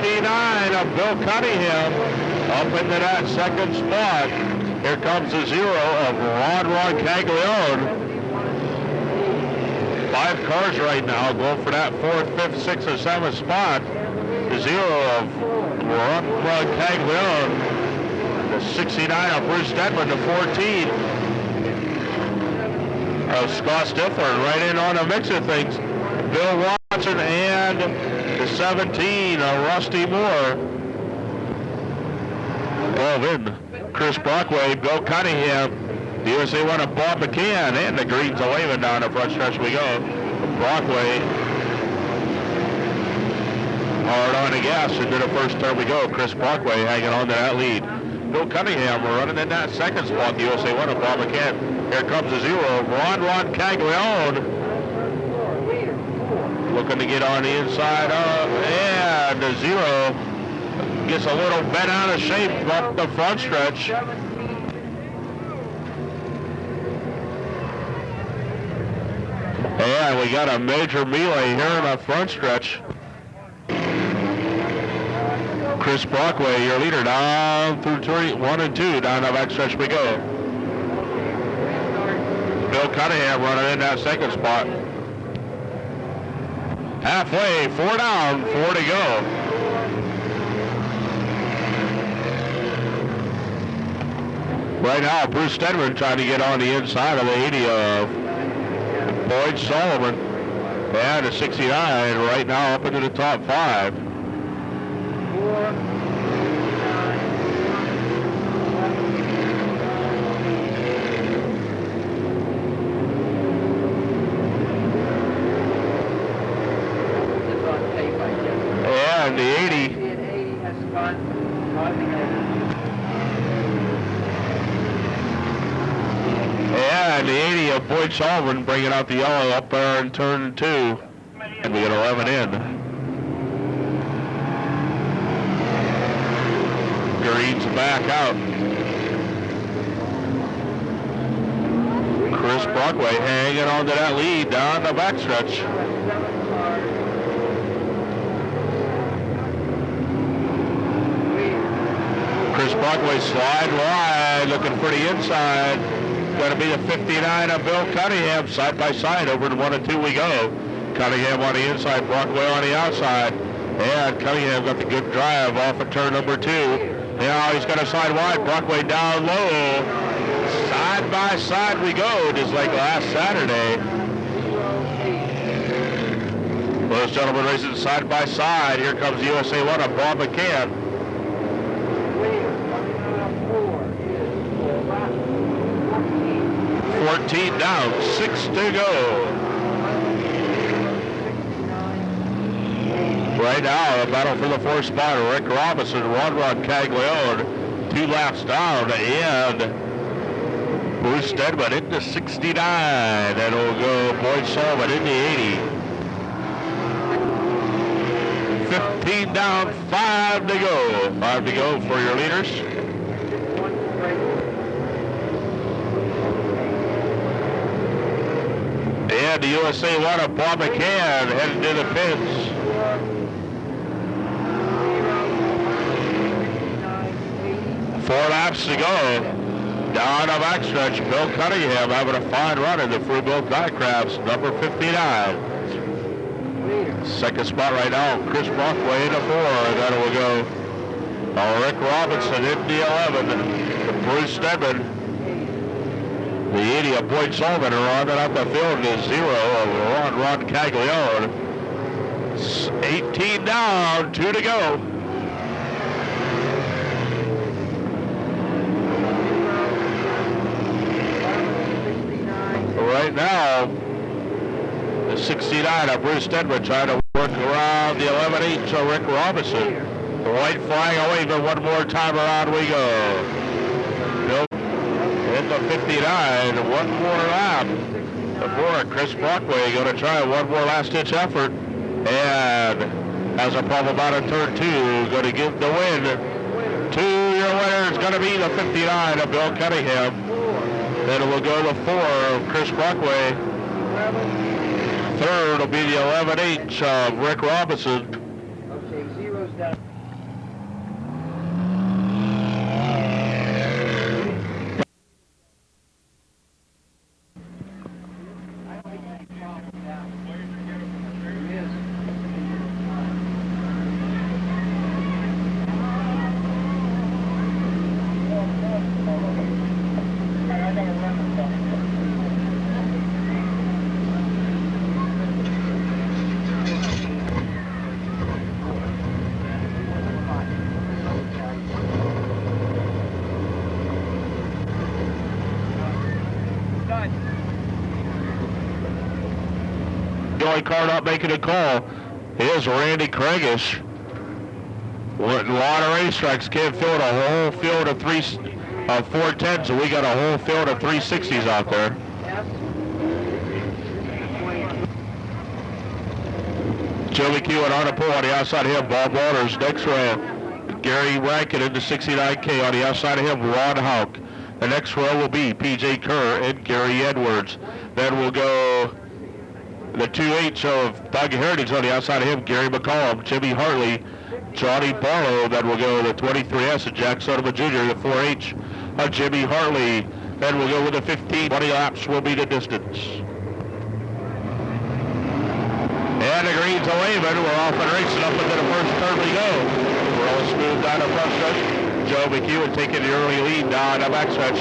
59 of Bill Cunningham up into that second spot. Here comes the 0 of Ron Caglione. 5 cars right now going for that 4th, 5th, 6th, or 7th spot. The 0 of Ron Caglione. The 69 of Bruce Stedman, the 14 of Scott Stifler, right in on the mix of things. Bill Watson and the 17 of Rusty Moore. 12 in Chris Brockway, Bill Cunningham, the USA one of Bob McCann, and the greens are waving down the front stretch we go. Brockway hard on the gas into the first turn we go. Chris Brockway hanging on to that lead. Bill Cunningham running in that second spot, the USA one of Bob McCann. Here comes the 0, Ron Caglione. Looking to get on the inside of, and the 0 gets a little bent out of shape up the front stretch. And we got a major melee here in the front stretch. Chris Brockway, your leader, down through 1 and 2, down the back stretch we go. Bill Cunningham running in that second spot. Halfway, 4 down, 4 to go. Right now, Bruce Stedman trying to get on the inside of the 80 of Boyd Sullivan. And a 69 right now up into the top 5. And the 80. And the 80 of Boyd Sullivan bringing out the yellow up there in turn 2. And we get 11 in. Green's back out. Chris Brockway hanging on to that lead down the backstretch. Chris Brockway slide wide, looking for the inside. Going to be the 59 of Bill Cunningham, side by side. Over to 1 and 2 we go. Cunningham on the inside, Brockway on the outside. And Cunningham got the good drive off of turn number 2. Now he's got a side wide, Brockway down low. Side by side we go, just like last Saturday. Those gentlemen racing side by side. Here comes USA 1 of Bob McCann. 14 down, 6 to go. Right now, the battle for the 4th spot, Rick Robinson, Ron Caglione, 2 laps down, and Bruce Stedman into 69, and it'll go Boyd Sullivan in the 80. 15 down, 5 to go. 5 to go for your leaders. And the USA 1 of Bob McCann headed to the pits. Four laps to go. Down the backstretch, Bill Cunningham having a fine run in the Fruitville Diecrafts, number 59. Second spot right now, Chris Brockway into 4, and then it will go Rick Robinson in the 11. Bruce Stedman, the 80 of Boyd Sullivan, rounding up the field to 0 of Ron Caglione. 18 down, 2 to go. Right now, the 69 of Bruce Stedman trying to work around the 11-8 of Rick Robinson. The white flag away, but one more time around we go. Bill in the 59, one more lap before Chris Brockway going to try one more last-ditch effort. And has a problem out of turn 2, going to give the win to your winner. It's going to be the 59 of Bill Cunningham. Then it will go the 4 of Chris Brockway. Third will be the 11-8 of Rick Robinson. Okay, 0's down. The only car not making a call is Randy Craigish. A lot of racetracks can't field a whole field of 410s, so we got a whole field of 360s out there. Joey Q and on the pole on the outside of him, Bob Waters. Next row, Gary Rankin into 69K on the outside of him, Ron Houck. The next row will be PJ Kerr and Gary Edwards. Then we'll go the 2H of Doug Heritage on the outside of him, Gary McCollum, Jimmy Hartley, Johnny Barlow. Then we'll go the 23S of Jack Sotomayor Jr., the 4H of Jimmy Hartley. Then we'll go with the 15. 20 laps will be the distance. And the green green's a waving. We're off and racing up into the first turn we go. We're all smooth down the front stretch. Joe McEwen taking the early lead down the back stretch.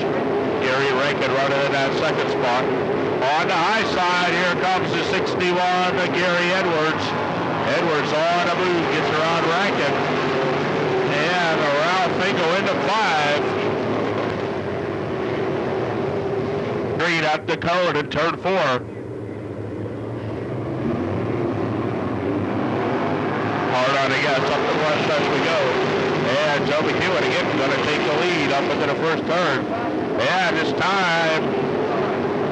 Gary Rankin running in that second spot. On the high side, here comes the 61, Gary Edwards. Edwards on the move, gets around Rankin. And around Finkel into 5. Green at the cone in turn 4. Hard on the gas, up the front stretch we go. And Joe McEwen again going to take the lead up into the first turn. And this time,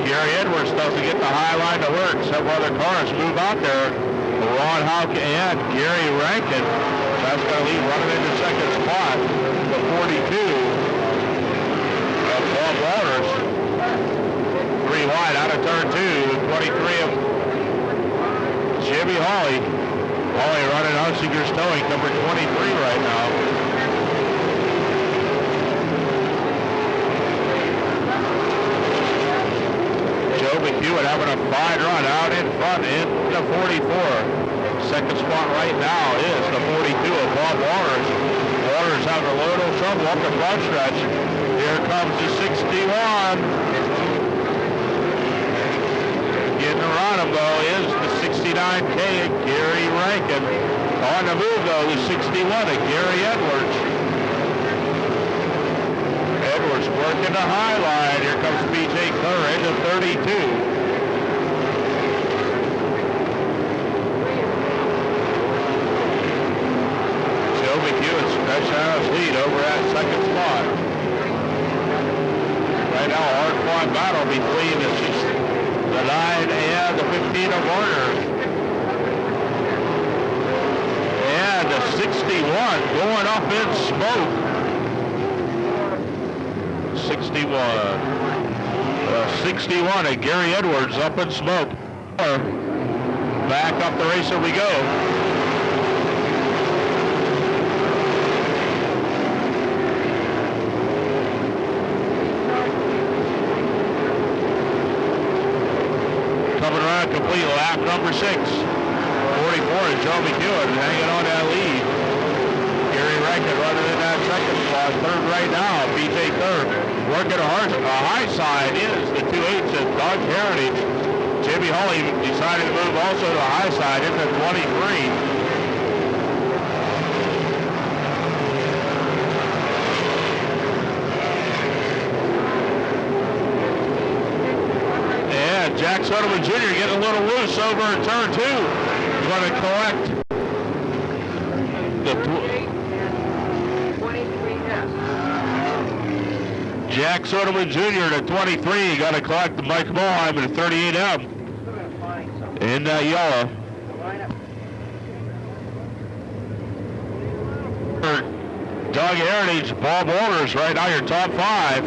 Gary Edwards doesn't get the high line to work. Several other cars move out there. Ron Houck and Gary Rankin. That's going to leave running into second spot. The 42 of Bob Walters. 3 wide out of turn 2. 23 of Jimmy Hawley. Hawley running Hunsinger's towing, number 23 right now. Joe McEwen having a fine run out in front in the 44. Second spot right now is the 42 of Bob Waters. Waters having a little trouble up the front stretch. Here comes the 61. Getting around him though is the 69K of Gary Rankin. On the move though, the 61 of Gary Edwards. Edwards working the high line. Here comes BJ Kerr into 32. Joe McEwen stretching out his lead over at second spot. Right now, a hard-fought battle between the 9 and the 15 of Warner. And the 61 going up in smoke. 61 of Gary Edwards up in smoke. Back up the racer we go. Coming around complete lap number 6. 44 is Joe McEwen hanging on that lead. Gary Rankin running in that second spot. Third right now, BJ Kerr. Working hard. The high side is the 2.8s of Doug Heritage. Jimmy Hawley decided to move also to the high side into 23. And Jack Soderman Jr. getting a little loose over in turn 2. He's going to collect the Jack Soderman Jr. to 23. Got to collect the Mike Moheim at 38M in yellow. Doug Heritage, Bob Walters, right now your top 5.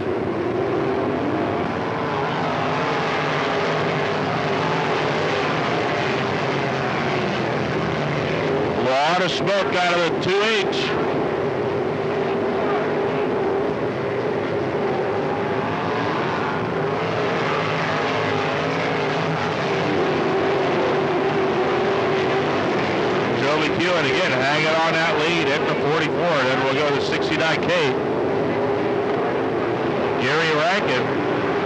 A lot of smoke out of the 2H. McEwen again hanging on that lead at the 44, then we'll go to 69K. Gary Rankin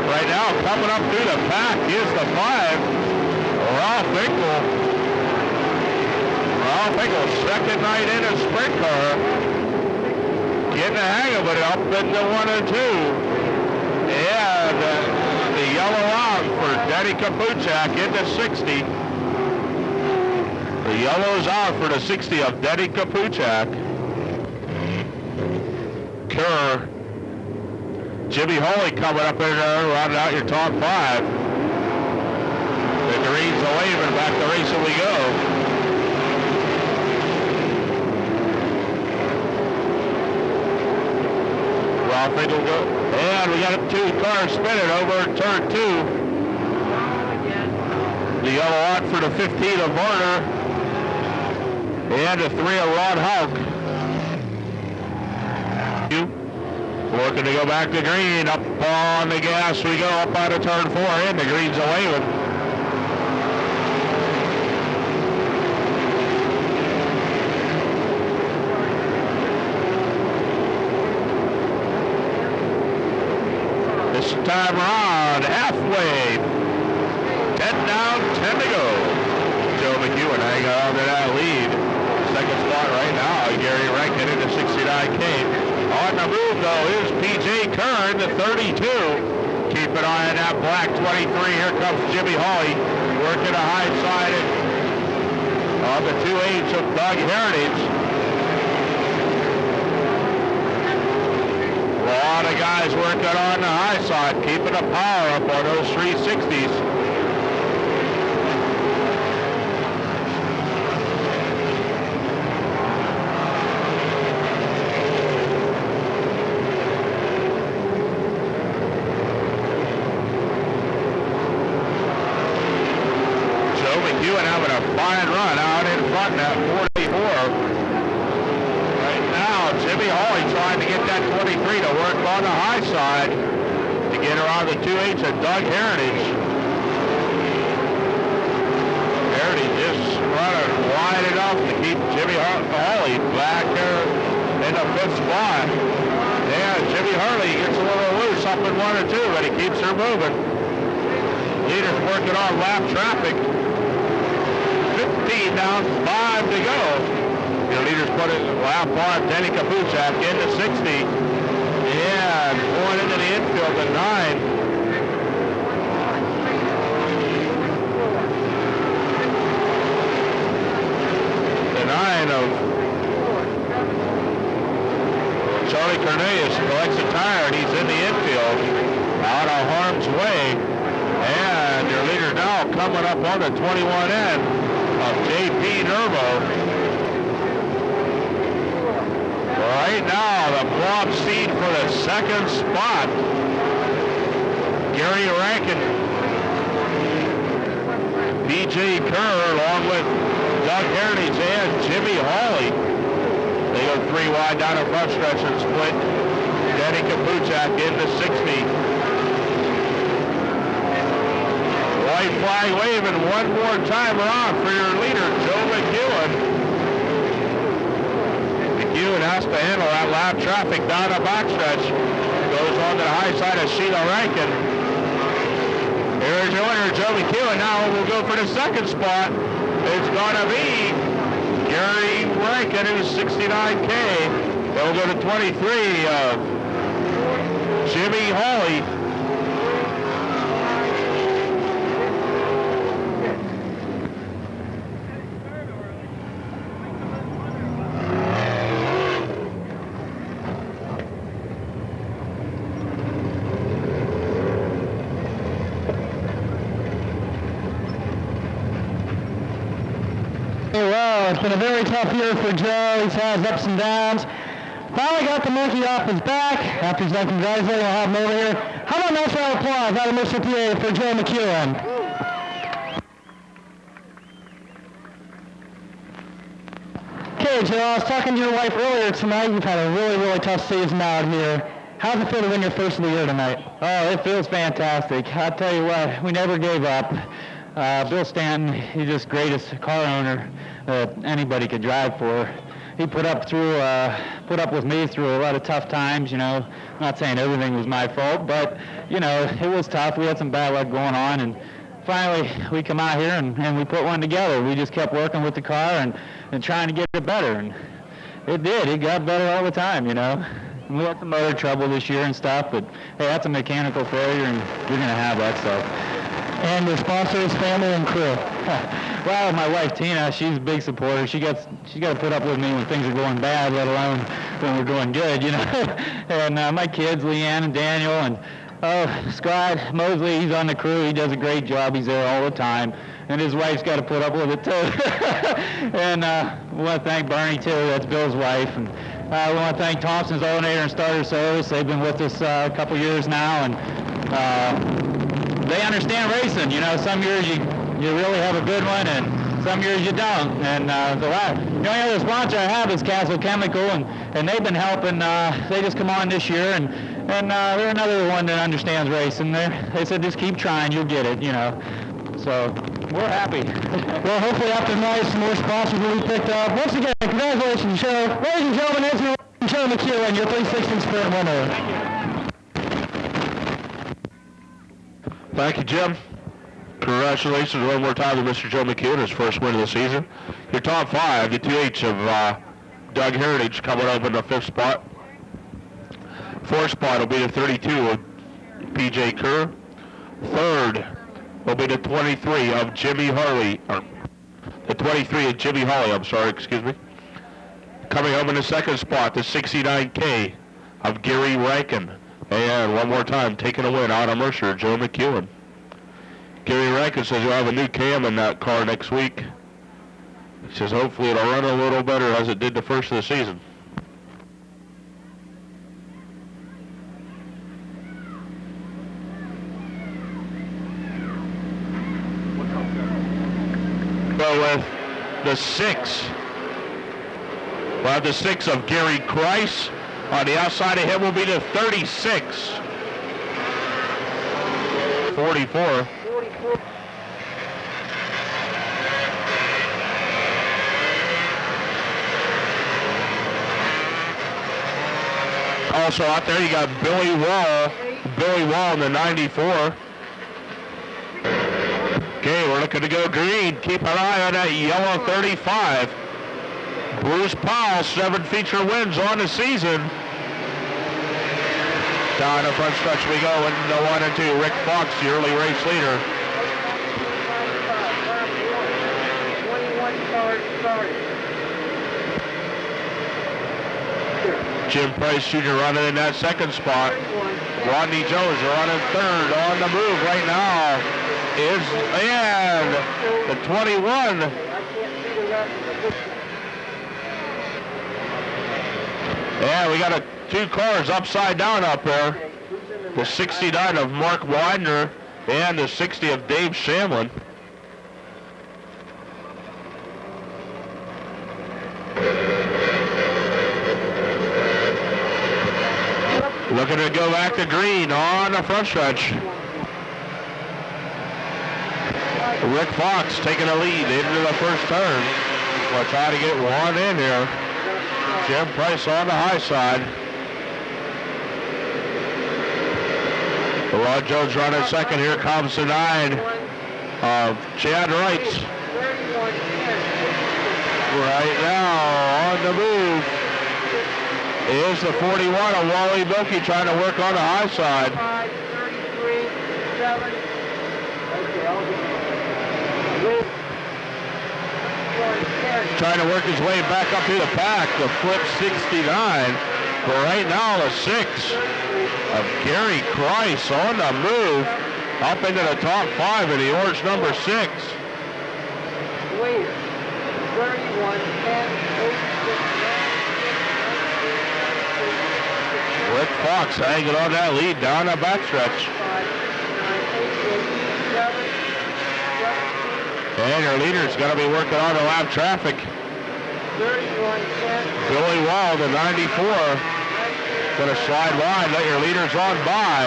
right now coming up through the pack is the 5. Ralph Finkel, second night in a sprint car. Getting the hang of it up into 1 and 2. And the yellow out for Denny Kapuchak into 60. The yellow's out for the 60 of Denny Kapuchak. Kerr. Jimmy Hawley coming up in there, rounding out your top 5. The green's a waving, back to racing we go. Ralph Finkel go. And we got 2 cars spinning over turn 2. The yellow out for the 15 of Varner. And the 3 of Ron Houck. Looking to go back to green. Up on the gas we go, up out of turn 4, and the green's a waving. time around, halfway. 10 down, 10 to go. Joe McEwen hanging on to that lead. Second spot right now, Gary Rankin into 69K. On the move, though, is P.J. Kern, the 32. Keep an eye on that black 23. Here comes Jimmy Hawley, working the high side of the 2-8 of Doug Heritage. A lot of guys working on the high side, keeping the power up on those 360s. McEwen having a fine run out in front of that 44. Right now, Jimmy Hawley trying to get that 23 to work on the high side to get around the 2-8 of Doug Heritage. Heritage just running wide enough to keep Jimmy Hawley back there in the 5th spot. Yeah, Jimmy Hurley gets a little loose up in 1 or 2, but he keeps her moving. Leaders working on lap traffic. 15 down, 5 to go. Your leaders put it lap on Denny Kapuchak into 60. Yeah, going into the infield to 9. The 9 of Charlie Cornelius collects a tire and he's in the infield. Out of harm's way. And your leader now coming up on the 21 end of J.P. Nervo. Right now, the blob seed for the 2nd spot. Gary Rankin, B.J. Kerr, along with Doug Heritage and Jimmy Hawley. They go 3 wide down the front stretch and split Denny Kapuchak into 60. White flag waving one more time around for your leader, Joe McEwen. McEwen has to handle that lap traffic down the backstretch. Goes on to the high side of Sheila Rankin. Here's your winner, Joe McEwen. Now we'll go for the 2nd spot. It's going to be Gary Rankin in 69K. They'll go to 23 of Jimmy Hawley. It's been a very tough year for Joe. He's had ups and downs. Finally got the monkey off his back. After he's done congratulating, I'll have him over here. How about a nice round of applause out of Mr. PA for Joe McEwen? Okay, Joe, I was talking to your wife earlier tonight. You've had a really, really tough season out here. How's it feel to win your first of the year tonight? Oh, it feels fantastic. I'll tell you what, we never gave up. Bill Stanton, he's just the greatest car owner that anybody could drive for. He put up with me through a lot of tough times, you know. I'm not saying everything was my fault, but, you know, it was tough. We had some bad luck going on, and finally we come out here and we put one together. We just kept working with the car and trying to get it better, and it did. It got better all the time, you know. And we had some motor trouble this year and stuff, but, hey, that's a mechanical failure, and you're going to have that stuff. And your sponsors, family, and crew. Well, my wife Tina, she's a big supporter. She's got to put up with me when things are going bad, let alone when we're doing good, you know. And my kids, Leanne and Daniel, and Scott Mosley, he's on the crew. He does a great job. He's there all the time. And his wife's got to put up with it too. And we want to thank Bernie too. That's Bill's wife. And we want to thank Thompson's Alternator and Starter Service. They've been with us a couple years now, and they understand racing. You know, some years you really have a good one, and some years you don't. And the only other sponsor I have is Castle Chemical, and they've been helping. They just come on this year, and they're another one that understands racing. They said just keep trying, you'll get it. You know, so we're happy. Well, hopefully after tonight, some more sponsors will be picked up. Once again, congratulations, Joe. Ladies and gentlemen, it's Joe McEwen, your 316 Sprint winner. Thank you. Thank you, Jim. Congratulations one more time to Mr. Joe McEwen, his first win of the season. Your top 5, the 2H of Doug Heritage coming up in the 5th spot. 4th spot will be the 32 of P.J. Kerr. 3rd will be the 23 of Jimmy Harley. The 23 of Jimmy Holly, excuse me. Coming home in the 2nd spot, the 69K of Gary Rankin. And one more time, taking a win out of Mercer, Joe McEwen. Gary Rankin says you'll have a new cam in that car next week. He says hopefully it'll run a little better as it did the first of the season. Go with the 6. We'll have the 6 of Gary Kreis. On the outside of him will be the 36. 44. Also out there you got Billy Wall in the 94. Okay, we're looking to go green. Keep an eye on that yellow 35. Bruce Powell, 7 feature wins on the season. Down the front stretch we go in the 1 and 2. Rick Fox, the early race leader. Jim Price Jr. running in that 2nd spot. Rodney Jones running 3rd. On the move right now is, and the 21. Yeah, we got 2 cars upside down up there. The 69 of Mark Widener and the 60 of Dave Shamlin. Looking to go back to green on the front stretch. Rick Fox taking a lead into the first turn. We'll try to get one in here. Jim Price on the high side. Rod Jones running 2nd. Here comes the 9 of Chad Wright. Right now on the move is the 41 of Wally Bilkey trying to work on the high side. 5, 33, 7. Trying to work his way back up to the pack, the flip 69. But right now the 6 of Gary Kreis on the move up into the top 5 in the orange number 6. Leader, 31, 10, 8, 6, 9, Rick Fox hanging on that lead down the backstretch. 5, 9, 8, 8, 7, 17. And your leader's going to be working on the lap traffic. 31, 10. Billy Wall, the 94. Going to slide wide, let your leaders on by.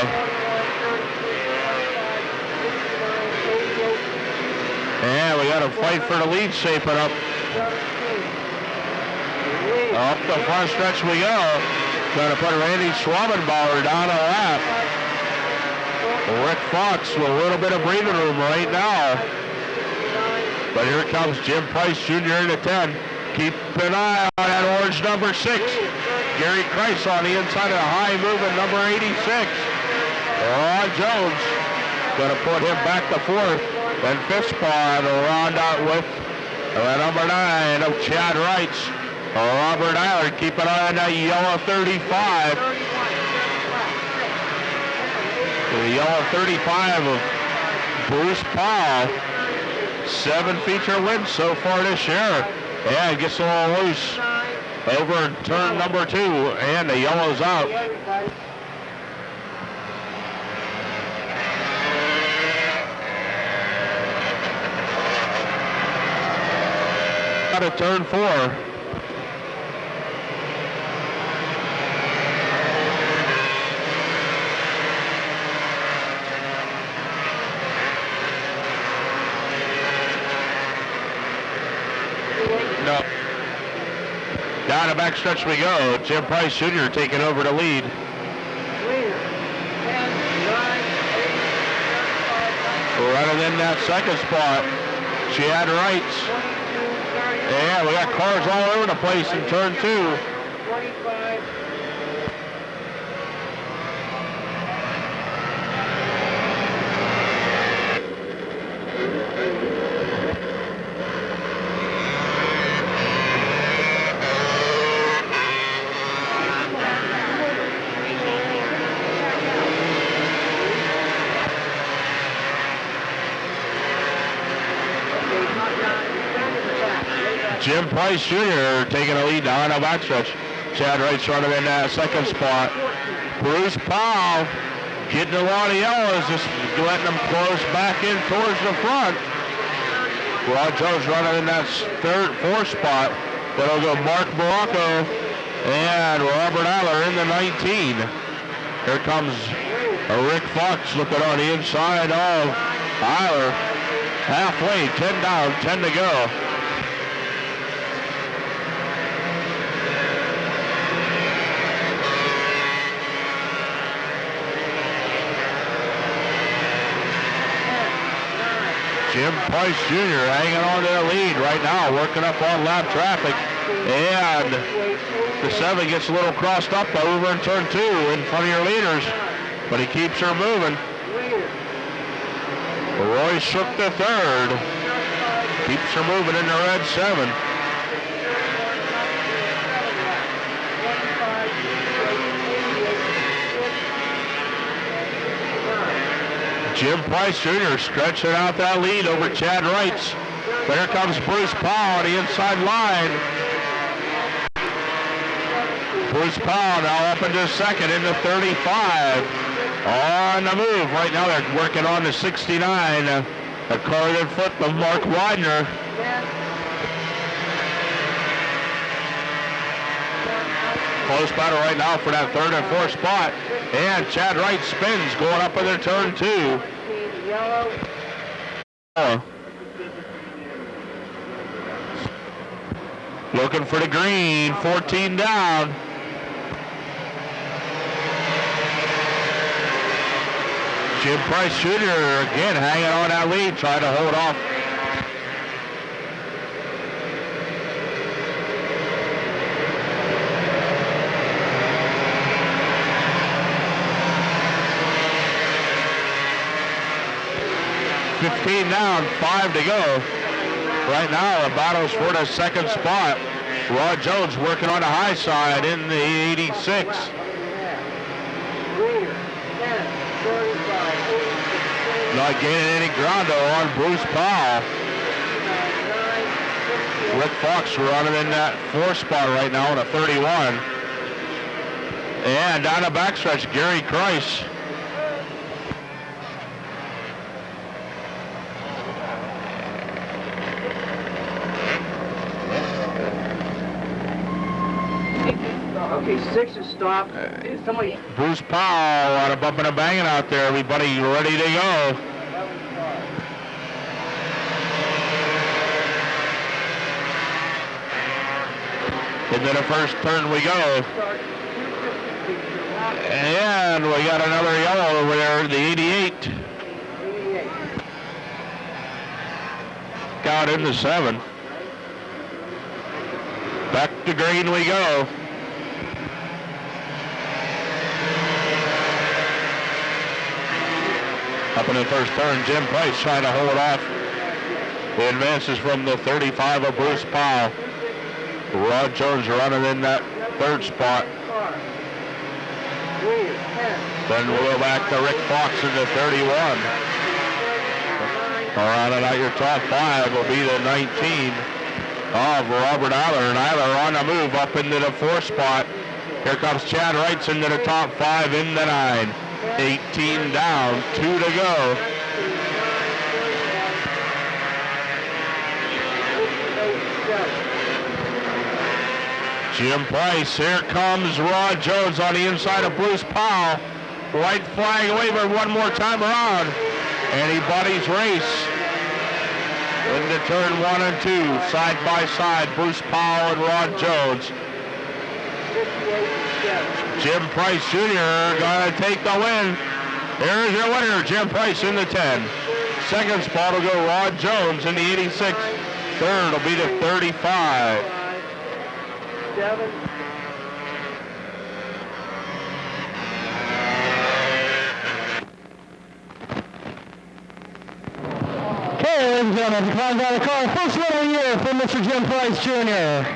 And we got a fight for the lead shaping up. Up the front stretch we go. Going to put Randy Schwabenbauer down a lap. Rick Fox with a little bit of breathing room right now. But here comes Jim Price Jr. in the 10. Keep an eye on that orange number 6. Gary Kreis on the inside of the high moving number 86. Ron Jones going to put him back to 4th. Then 5th spot will round out with number 9 of Chad Wright. Robert Allard, keep an eye on that yellow 35. The yellow 35 of Bruce Powell. 7 feature wins so far this year. Yeah, it gets a little loose over in turn number 2, and the yellow's out. Out of turn 4. No. Down the back stretch we go. Jim Price Jr. taking over the lead. Leader, 10, 9, 8, 7, 5, running in that second spot. Chad Wrights. Yeah, we got cars all over the place in turn 2. 25. Jim Price Jr. taking a lead down the backstretch. Chad Wright's running in that second spot. Bruce Powell getting a lot of yellows, just letting them close back in towards the front. Rod Jones running in that fourth spot. That'll go Mark Baracco and Robert Eiler in the 19. Here comes Rick Fox looking on the inside of Eiler. Halfway, 10 down, 10 to go. Jim Price Jr. hanging on to the lead right now, working up on lap traffic. And the 7 gets a little crossed up over in turn 2 in front of your leaders, but he keeps her moving. Roy Shook the 3rd. Keeps her moving in the red 7. Jim Price Jr. stretching out that lead over Chad Wrights. There comes Bruce Powell on the inside line. Bruce Powell now up into second in the 35. On the move. Right now they're working on the 69. A carded foot of Mark Widener. Close battle right now for that 3rd and 4th spot. And Chad Wright spins going up in their turn 2. Looking for the green, 14 down. Jim Price Jr. again hanging on that lead, trying to hold off. $15 down, 5 to go. Right now, the battle's for the second spot. Rod Jones working on the high side in the 86. Not gaining any ground though on Bruce Powell. Rick Fox running in that 4th spot right now on a 31. And down the backstretch, Gary Kreis. Okay, 6 is stopped. Somebody. Bruce Powell out of bumping and banging out there. Everybody ready to go. Into the first turn we go. And we got another yellow over there, the 88. Got into 7. Back to green we go. Up in the first turn, Jim Price trying to hold off the advances from the 35 of Bruce Powell. Rod Jones running in that 3rd spot. Then we'll go back to Rick Fox in the 31. Rounding out your top 5 will be the 19 of Robert Eiler. And Eiler on the move up into the 4th spot. Here comes Chad Wrights into the top 5 in the 9. 18 down, 2 to go. Jim Price, here comes Rod Jones on the inside of Bruce Powell. White flag waving one more time around. And he buddies race into turn 1 and 2, side by side, Bruce Powell and Rod Jones. Jim Price Jr. gonna take the win. Here's your winner, Jim Price in the 10. second spot will go Rod Jones in the 86. Third will be the 35. 7. Okay, ladies and gentlemen, the climb down the car, first win of the year for Mr. Jim Price Jr.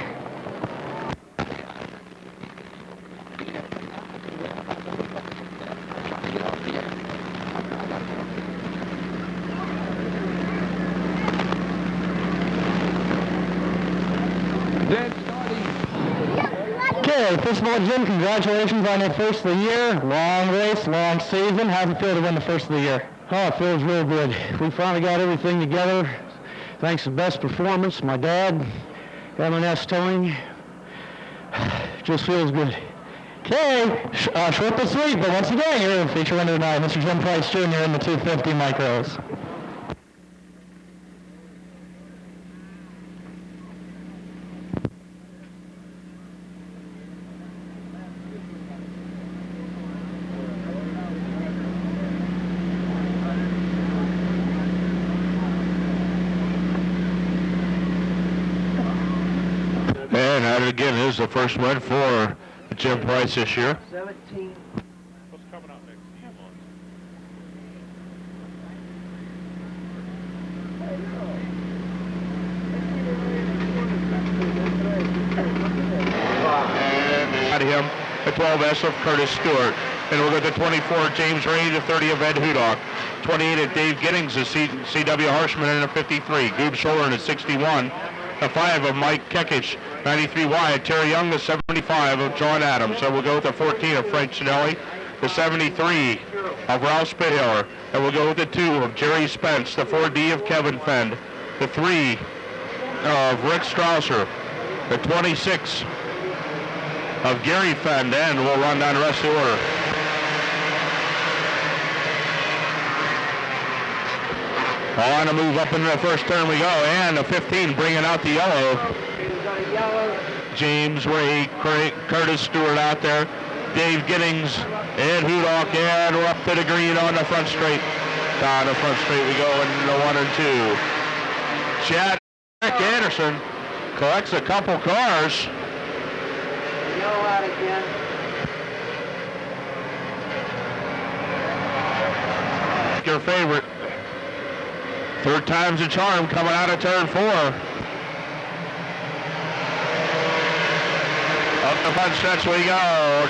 Okay, first of all, Jim, congratulations on your first of the year. Long race, long season. How's it feel to win the first of the year? Oh, it feels real good. We finally got everything together. Thanks to best performance, my dad, M&S Towing. Just feels good. Okay, short but sweet, but once again, you're the feature winner tonight, Mr. Jim Price Jr. in the 250 micros. And that again is the first win for Jim Price this year. 17. What's coming up next season? Out of him, the 12S of Curtis Stewart. And we'll go to 24, James Ray, the 30 of Ed Hudock. 28 of Dave Giddings, the C.W. Harshman, and a 53. Goob Scholler in a 61. The 5 of Mike Kekich. 93 Wyatt. Terry Young, the 75 of John Adams. So we'll go with the 14 of Frank Chinelli. The 73 of Ralph Spithiler. And we'll go with the 2 of Jerry Spence. The 4D of Kevin Fend. The 3 of Rick Strausser. The 26 of Gary Fend. And we'll run down the rest of the order. On the move up into the first turn we go, and the 15 bringing out the yellow. James Ray, Curtis Stewart out there, Dave Giddings, Ed Hudock, and we're up to the green on the front straight. Down the front straight we go in the 1 and 2. Chad Anderson collects a couple cars. Yellow out again. Your favorite. Third time's a charm coming out of turn 4. Up the front stretch we go.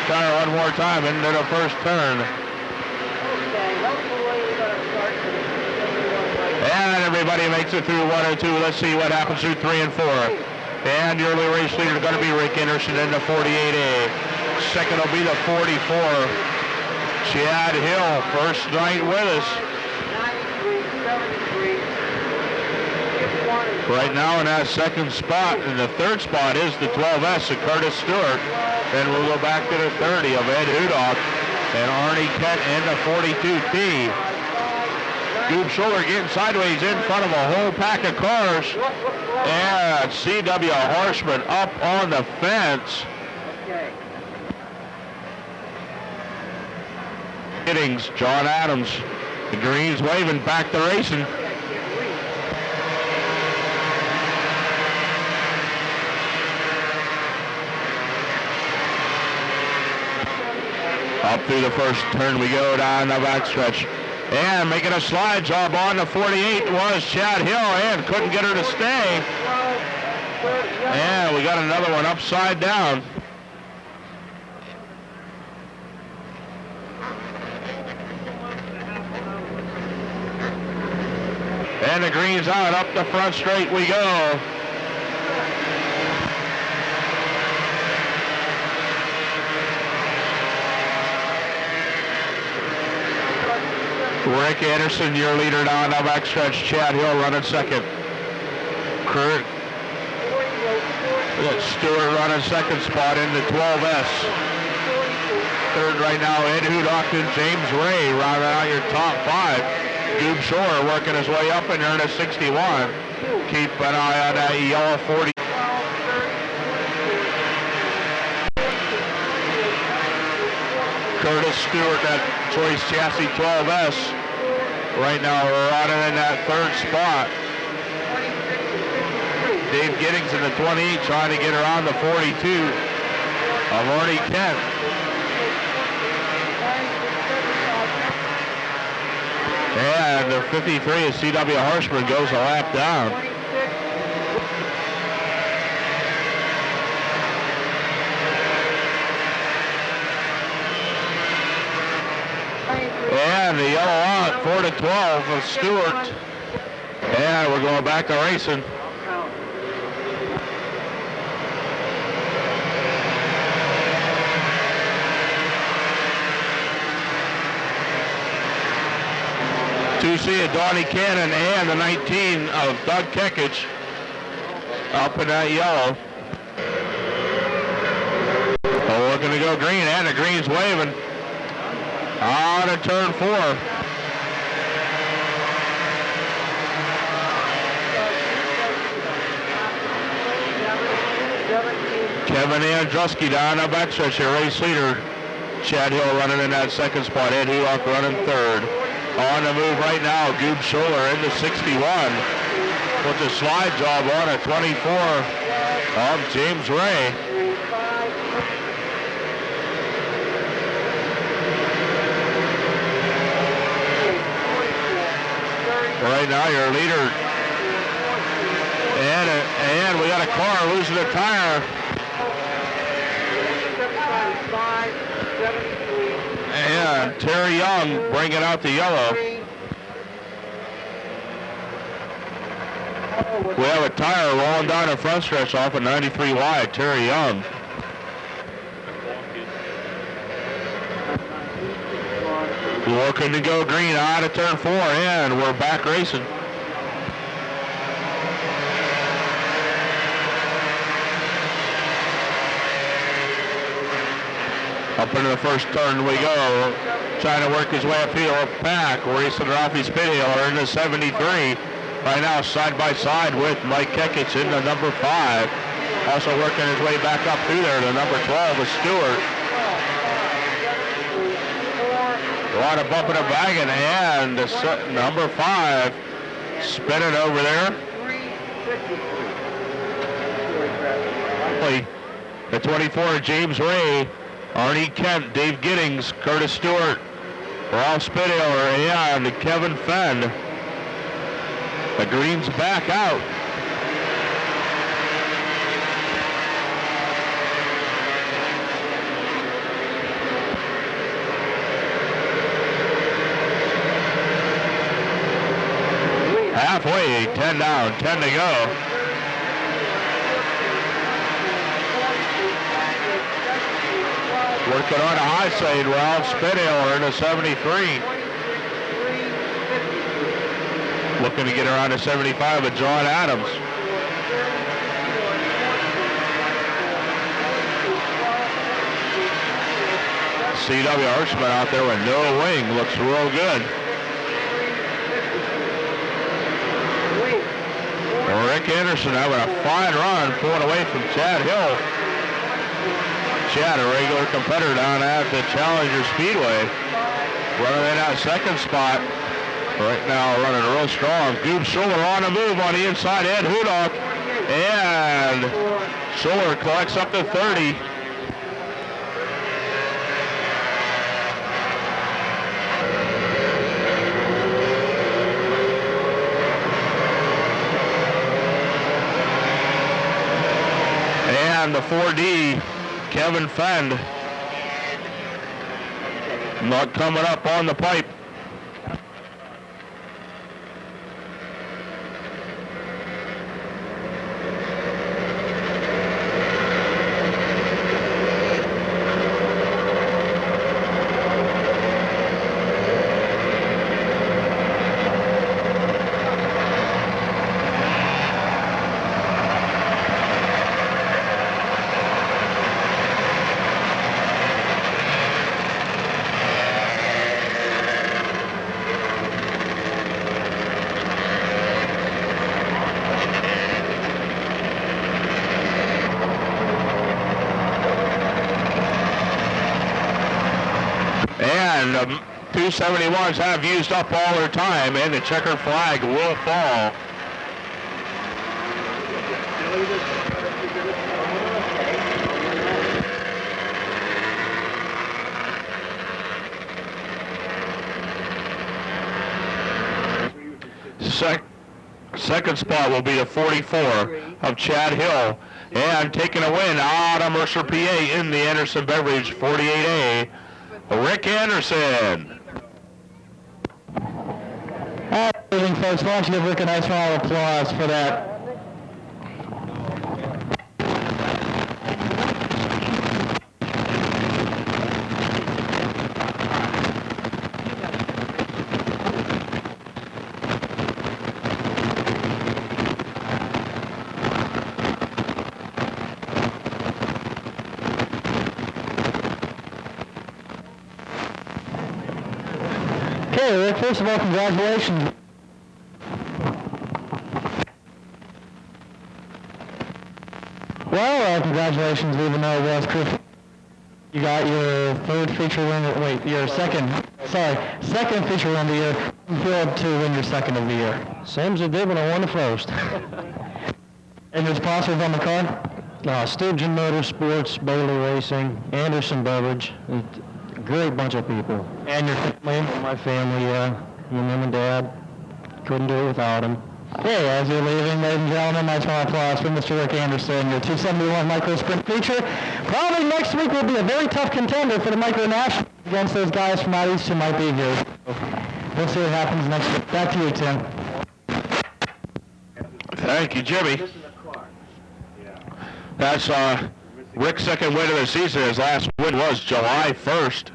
Try one more time into the first turn. Okay, hopefully we're going to start to And everybody makes it through 1 and 2. Let's see what happens through 3 and 4. And the early race leader is going to be Rick Anderson in the 48A. Second will be the 44. Chad Hill, first night with us. 93, 73. Right now in that second spot, and the third spot is the 12S of Curtis Stewart. Then we'll go back to the 30 of Ed Hudock and Arnie Kent in the 42T. Goob Scholler getting sideways in front of a whole pack of cars. And C.W. Harshman up on the fence. Okay. Giddings, John Adams, the greens waving, back to racing. Up through the first turn we go down the backstretch. And making a slide job on the 48 was Chad Hill, and couldn't get her to stay. And we got another one upside down. And the green's out, up the front straight we go. Rick Anderson, your leader down the backstretch. Chad Hill running second. Kurt Stewart running second spot in the 12S. Third right now, Ed Hudock and James Ray rounding out your top 5. Goob Scholler working his way up in there in a 61. Keep an eye on that yellow 40. Curtis Stewart, that Choice Chassis 12S. Right now we're running in that third spot. Dave Giddings in the 28 trying to get around the 42 of Arnie Kent. And the 53 of C.W. Harshman goes a lap down. And the yellow out, 4 to 12 of Stewart. And we're going back to racing. To see a Donnie Cannon and the 19 of Doug Kekich up in that yellow. Oh, we're going to go green, and the green's waving. On to turn 4. Kevin Andruski down the backstretch, your race leader. Chad Hill running in that second spot. Ed Hulock running third. On the move right now, Goob Scholler into 61. Puts a slide job on at 24 of James Ray. Right now, your leader. And we got a car losing a tire. And Terry Young bringing out the yellow. We have a tire rolling down the front stretch off of 93 wide, Terry Young. Looking to go green out of turn 4, and we're back racing. Up into the first turn we go, trying to work his way uphill, back, racing Ralphie Spithill into 73. Right now, side by side with Mike Kekich in the number 5. Also working his way back up through there, the number 12 is Stewart. A lot of bumping and bagging, and the number 5 spinning over there. The 24, James Ray, Arnie Kent, Dave Giddings, Curtis Stewart, Ralph Spithill, and Kevin Fenn. The green's back out. Halfway, 10 down, 10 to go. Working on a high side, Ralph Spithill into 73. Looking to get around to 75 with John Adams. C.W. Harshman out there with no wing, looks real good. Rick Anderson having a fine run, pulling away from Chad Hill. Chad, a regular competitor down at the Challenger Speedway, running in that second spot. Right now running real strong. Goob Scholler on the move on the inside, Ed Hudock. And Scholler collects up to 30. And the 4D, Kevin Fend, not coming up on the pipe. 271s have used up all their time, and the checkered flag will fall. Second spot will be the 44 of Chad Hill. And taking a win out of Mercer, PA in the Anderson Beverage 48A, Rick Anderson. All right, folks, why don't you give Rick a nice round of applause for that. Okay, Rick, first of all, congratulations. Well, congratulations, even though it was Chris. You got your third feature win, second feature win of the year. You failed to win your second of the year. Same as I did when I won the first. And your sponsors on the car? Sturgeon Motorsports, Bailey Racing, Anderson Beverage, a great bunch of people. And your family? My family, yeah. My mom and dad. Couldn't do it without them. Okay, as you're leaving, ladies and gentlemen, nice round of applause for Mr. Rick Anderson, your 271 Micro Sprint feature. Probably next week will be a very tough contender for the Micro National against those guys from out east who might be here. We'll see what happens next week. Back to you, Tim. Thank you, Jimmy. That's Rick's second win of the season. His last win was July 1st.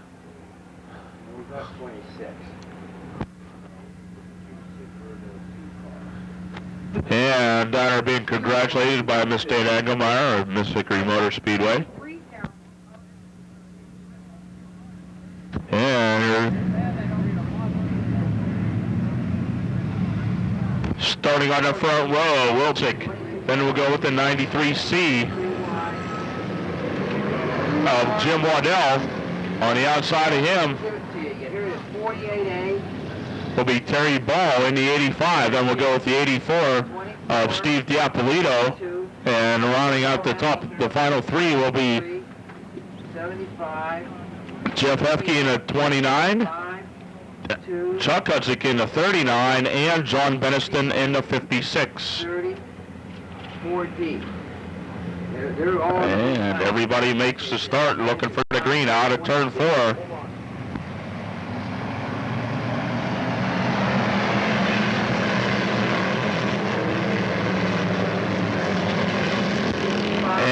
And are being congratulated by Miss Dana Engelmeyer of Miss Hickory Motor Speedway. And starting on the front row, Wilczyk. Then we'll go with the 93C of Jim Waddell. On the outside of him will be Terry Ball in the 85. Then we'll go with the 84 of Steve Diapolito. And rounding out the final three will be Jeff Hefke in the 29, Chuck Hudzik in the 39, and John Beniston in the 56. And everybody makes the start looking for the green out of turn 4.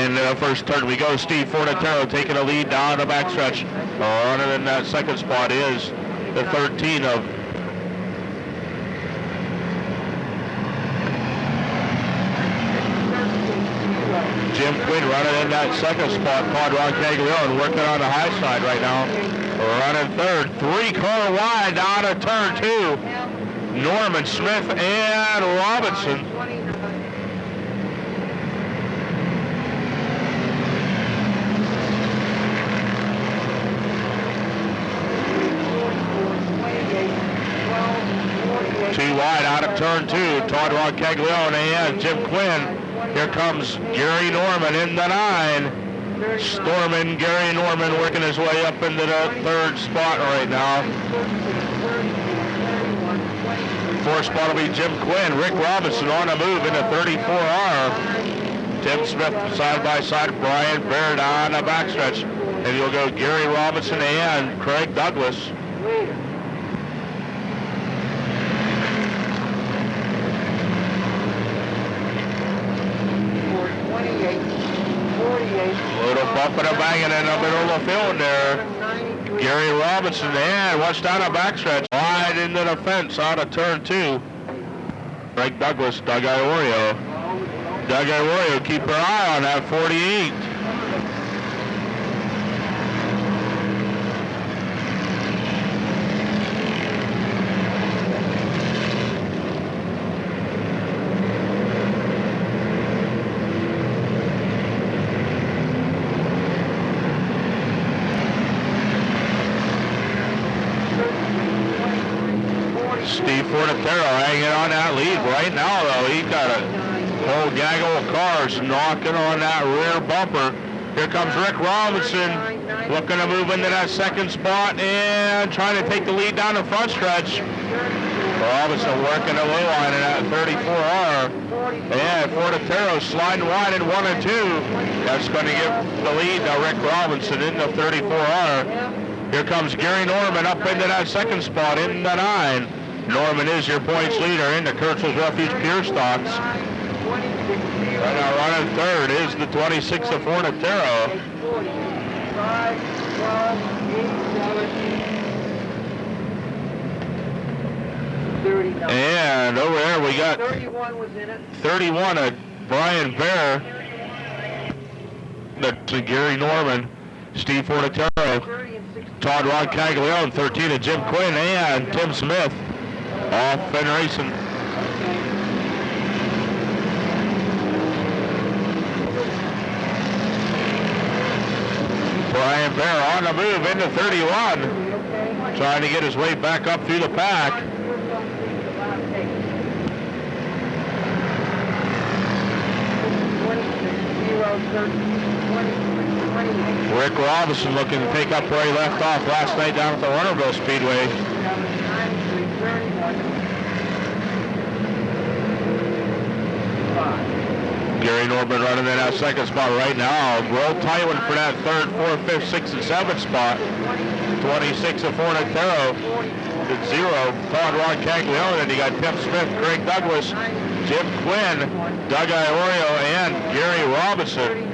In the first turn we go. Steve Fornatero taking a lead down the backstretch. Running in that second spot is the 13 of Jim Quinn running in that second spot. Todd Ron Caglione working on the high side right now. Running third. 3-car wide down to turn 2. Norman Smith and Robinson. Too wide out of turn 2. Todd Ron Caglione and Jim Quinn. Here comes Gary Norman in the 9. Storming Gary Norman working his way up into the third spot right now. Fourth spot will be Jim Quinn. Rick Robinson on the move in the 34R. Tim Smith side by side. Brian Baird on the backstretch. And you'll go Gary Robinson and Craig Douglas. Little bumping and banging in the middle of the field there. Gary Robinson, and watch down the backstretch. Wide into the fence out of turn 2. Craig Douglas, Doug Iorio. Doug Iorio, keep your eye on that 48. Fortero hanging on that lead right now, though. He got a whole gaggle of cars knocking on that rear bumper. Here comes Rick Robinson, looking to move into that second spot and trying to take the lead down the front stretch. Robinson working a low line in that 34R. And Fortero sliding wide in 1 and 2. That's going to give the lead to Rick Robinson in the 34R. Here comes Gary Norman up into that second spot in the 9. Norman is your points leader in the Kirchhoff's Refuge Pure Stocks. Right now running third is the 26 of Fortero. And over there we got 31 of Brian Bear. That's Gary Norman, Steve Fortero, Todd Rod Caglione, 13 of Jim Quinn, and Tim Smith off and racing. Brian Bear on the move into 31, trying to get his way back up through the pack. Rick Robinson looking to pick up where he left off last night down at the Runnerville Speedway. Gary Norman running in that second spot right now. Roll Tywin for that third, fourth, fifth, sixth, and seventh spot. 26 of Fortero. At 0, Todd Rod Caglione. And you got Tim Smith, Craig Douglas, Jim Quinn, Doug Iorio, and Gary Robinson.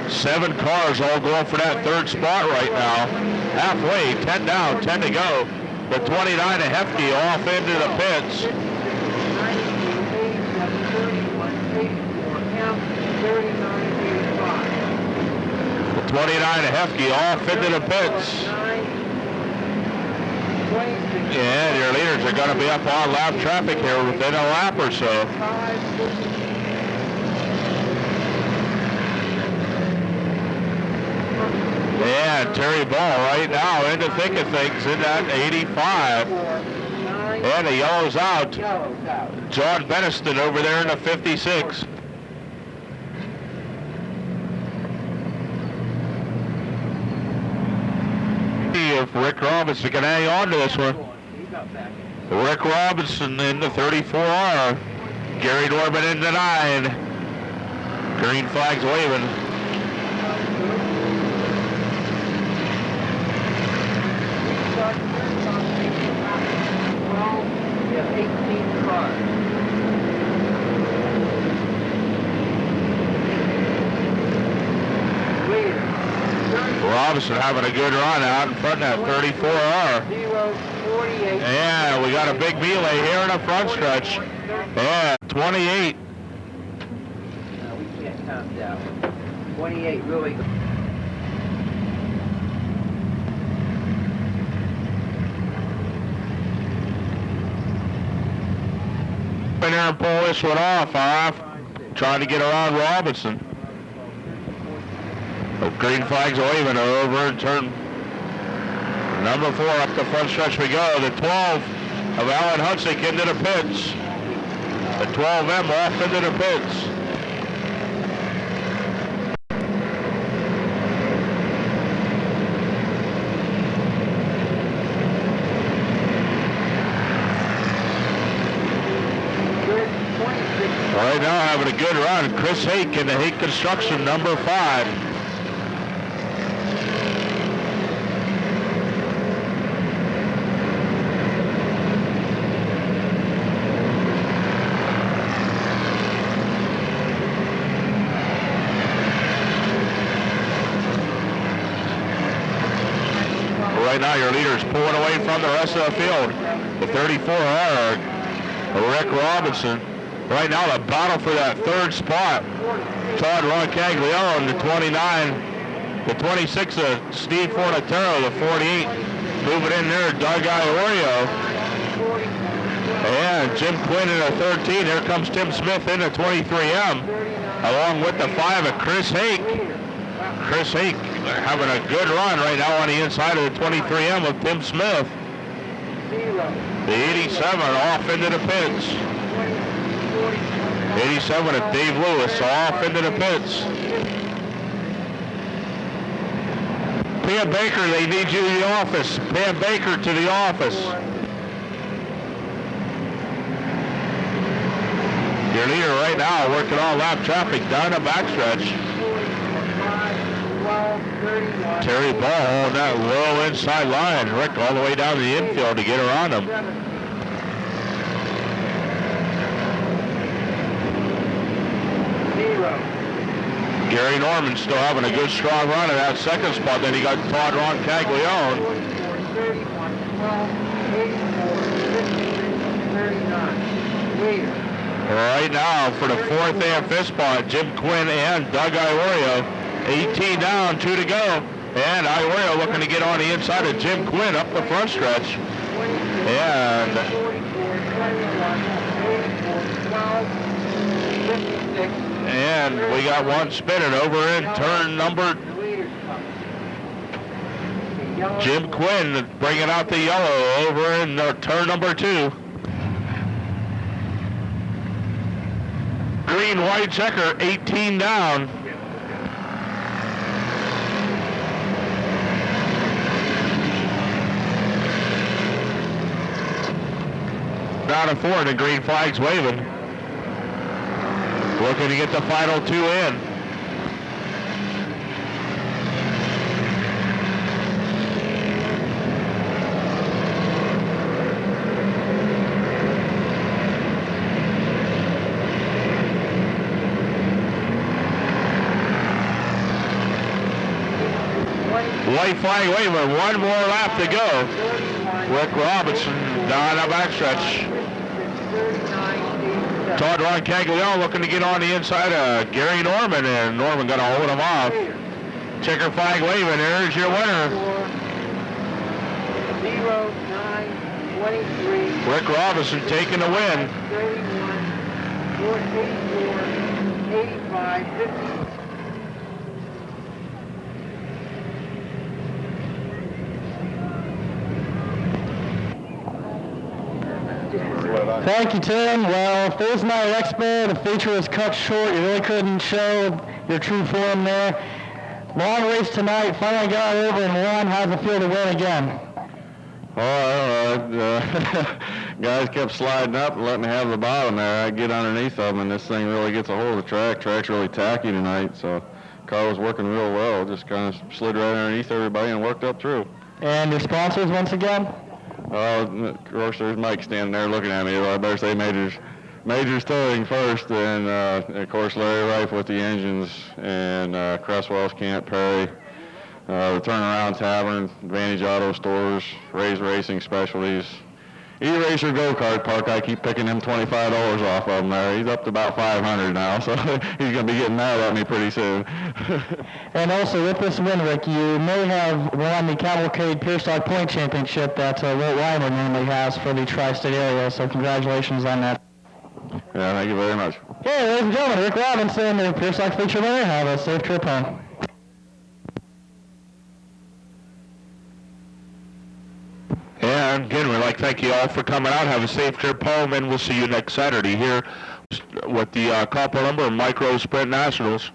7 cars all going for that third spot right now. Halfway, 10 down, 10 to go. The 29 of Hefke off into the pits. The 29 of Hefke off into the pits. And your leaders are going to be up on lap traffic here within a lap or so. And Terry Ball right now in the thick of things in that 85. And the yellow's out. John Beniston over there in the 56. If Rick Robinson can hang on to this one. Rick Robinson in the 34R. Gary Norman in the 9. Green flags waving. Robinson having a good run out in front of that 34R. And we got a big melee here in the front stretch. And 28. No, we can't count that one. 28 really. In there and pull this one off, trying to get around Robinson. Green flags waving over and turn number 4 up the front stretch we go. The 12 of Alan Hudsick into the pits. The 12M off into the pits. Right now having a good run. Chris Hake in the Hake Construction, number 5. Right now your leader's pulling away from the rest of the field. The 34R, Rick Robinson. Right now the battle for that third spot. Todd Roncaglione, the 29. The 26 of Steve Fortero, the 48. Moving in there, Doug Iorio. And Jim Quinn in the 13. Here comes Tim Smith in the 23M. Along with the 5 of Chris Hake. Chris Hake having a good run right now on the inside of the 23M of Tim Smith. The 87 off into the pits. 87 of Dave Lewis off into the pits. Pam Baker, they need you in the office. Pam Baker to the office. Your leader right now working all lap traffic down the backstretch. Terry Ball on that low inside line. Rick all the way down to the infield to get around him. Gary Norman still having a good strong run in that second spot. Then he got Todd Ron Caglione. Right now for the fourth and fifth spot, Jim Quinn and Doug Iorio. 18 down, 2 to go. And Iorio looking to get on the inside of Jim Quinn up the front stretch. And we got one spinning over in turn number. Jim Quinn bringing out the yellow over in turn number 2. Green, white checker, 18 down. Down to 4, and the green flag's waving. Looking to get the final 2 in. White flag waving, 1 more lap to go. Rick Robinson down the backstretch. Todd Ron Caglione looking to get on the inside of Gary Norman, and Norman going to hold him off. Checker flag waving, there's your winner. 0923. Rick Robinson taking the win. 85, 50. Thank you, Tim. Well, Thursday Night Expo, the feature was cut short. You really couldn't show your true form there. Long race tonight, finally got over and won. How's it feel to win again? Oh, I don't know. Guys kept sliding up and letting me have the bottom there. I get underneath them, and this thing really gets a hold of the track. Track's really tacky tonight, so car was working real well. Just kind of slid right underneath everybody and worked up through. And your sponsors once again? Of course, there's Mike standing there looking at me. Well, I better say Major's Towing first, and of course Larry Rife with the engines, and Cresswell's Camp Perry, the Turnaround Tavern, Advantage Auto Stores, Ray's Racing Specialties, E-Racer Go-Kart Park. I keep picking him $25 off of him there. He's up to about $500 now, so he's going to be getting mad at me pretty soon. And also with this win, Rick, you may have won the Cavalcade Pierstock Point Championship that Wilt Weimer normally has for the tri-state area, so congratulations on that. Yeah, thank you very much. Okay, ladies and gentlemen, Rick Robinson, the Pierstock feature winner. Have a safe trip home. And again, we'd like to thank you all for coming out. Have a safe trip home, and we'll see you next Saturday here with the Copper Lumber Micro Sprint Nationals.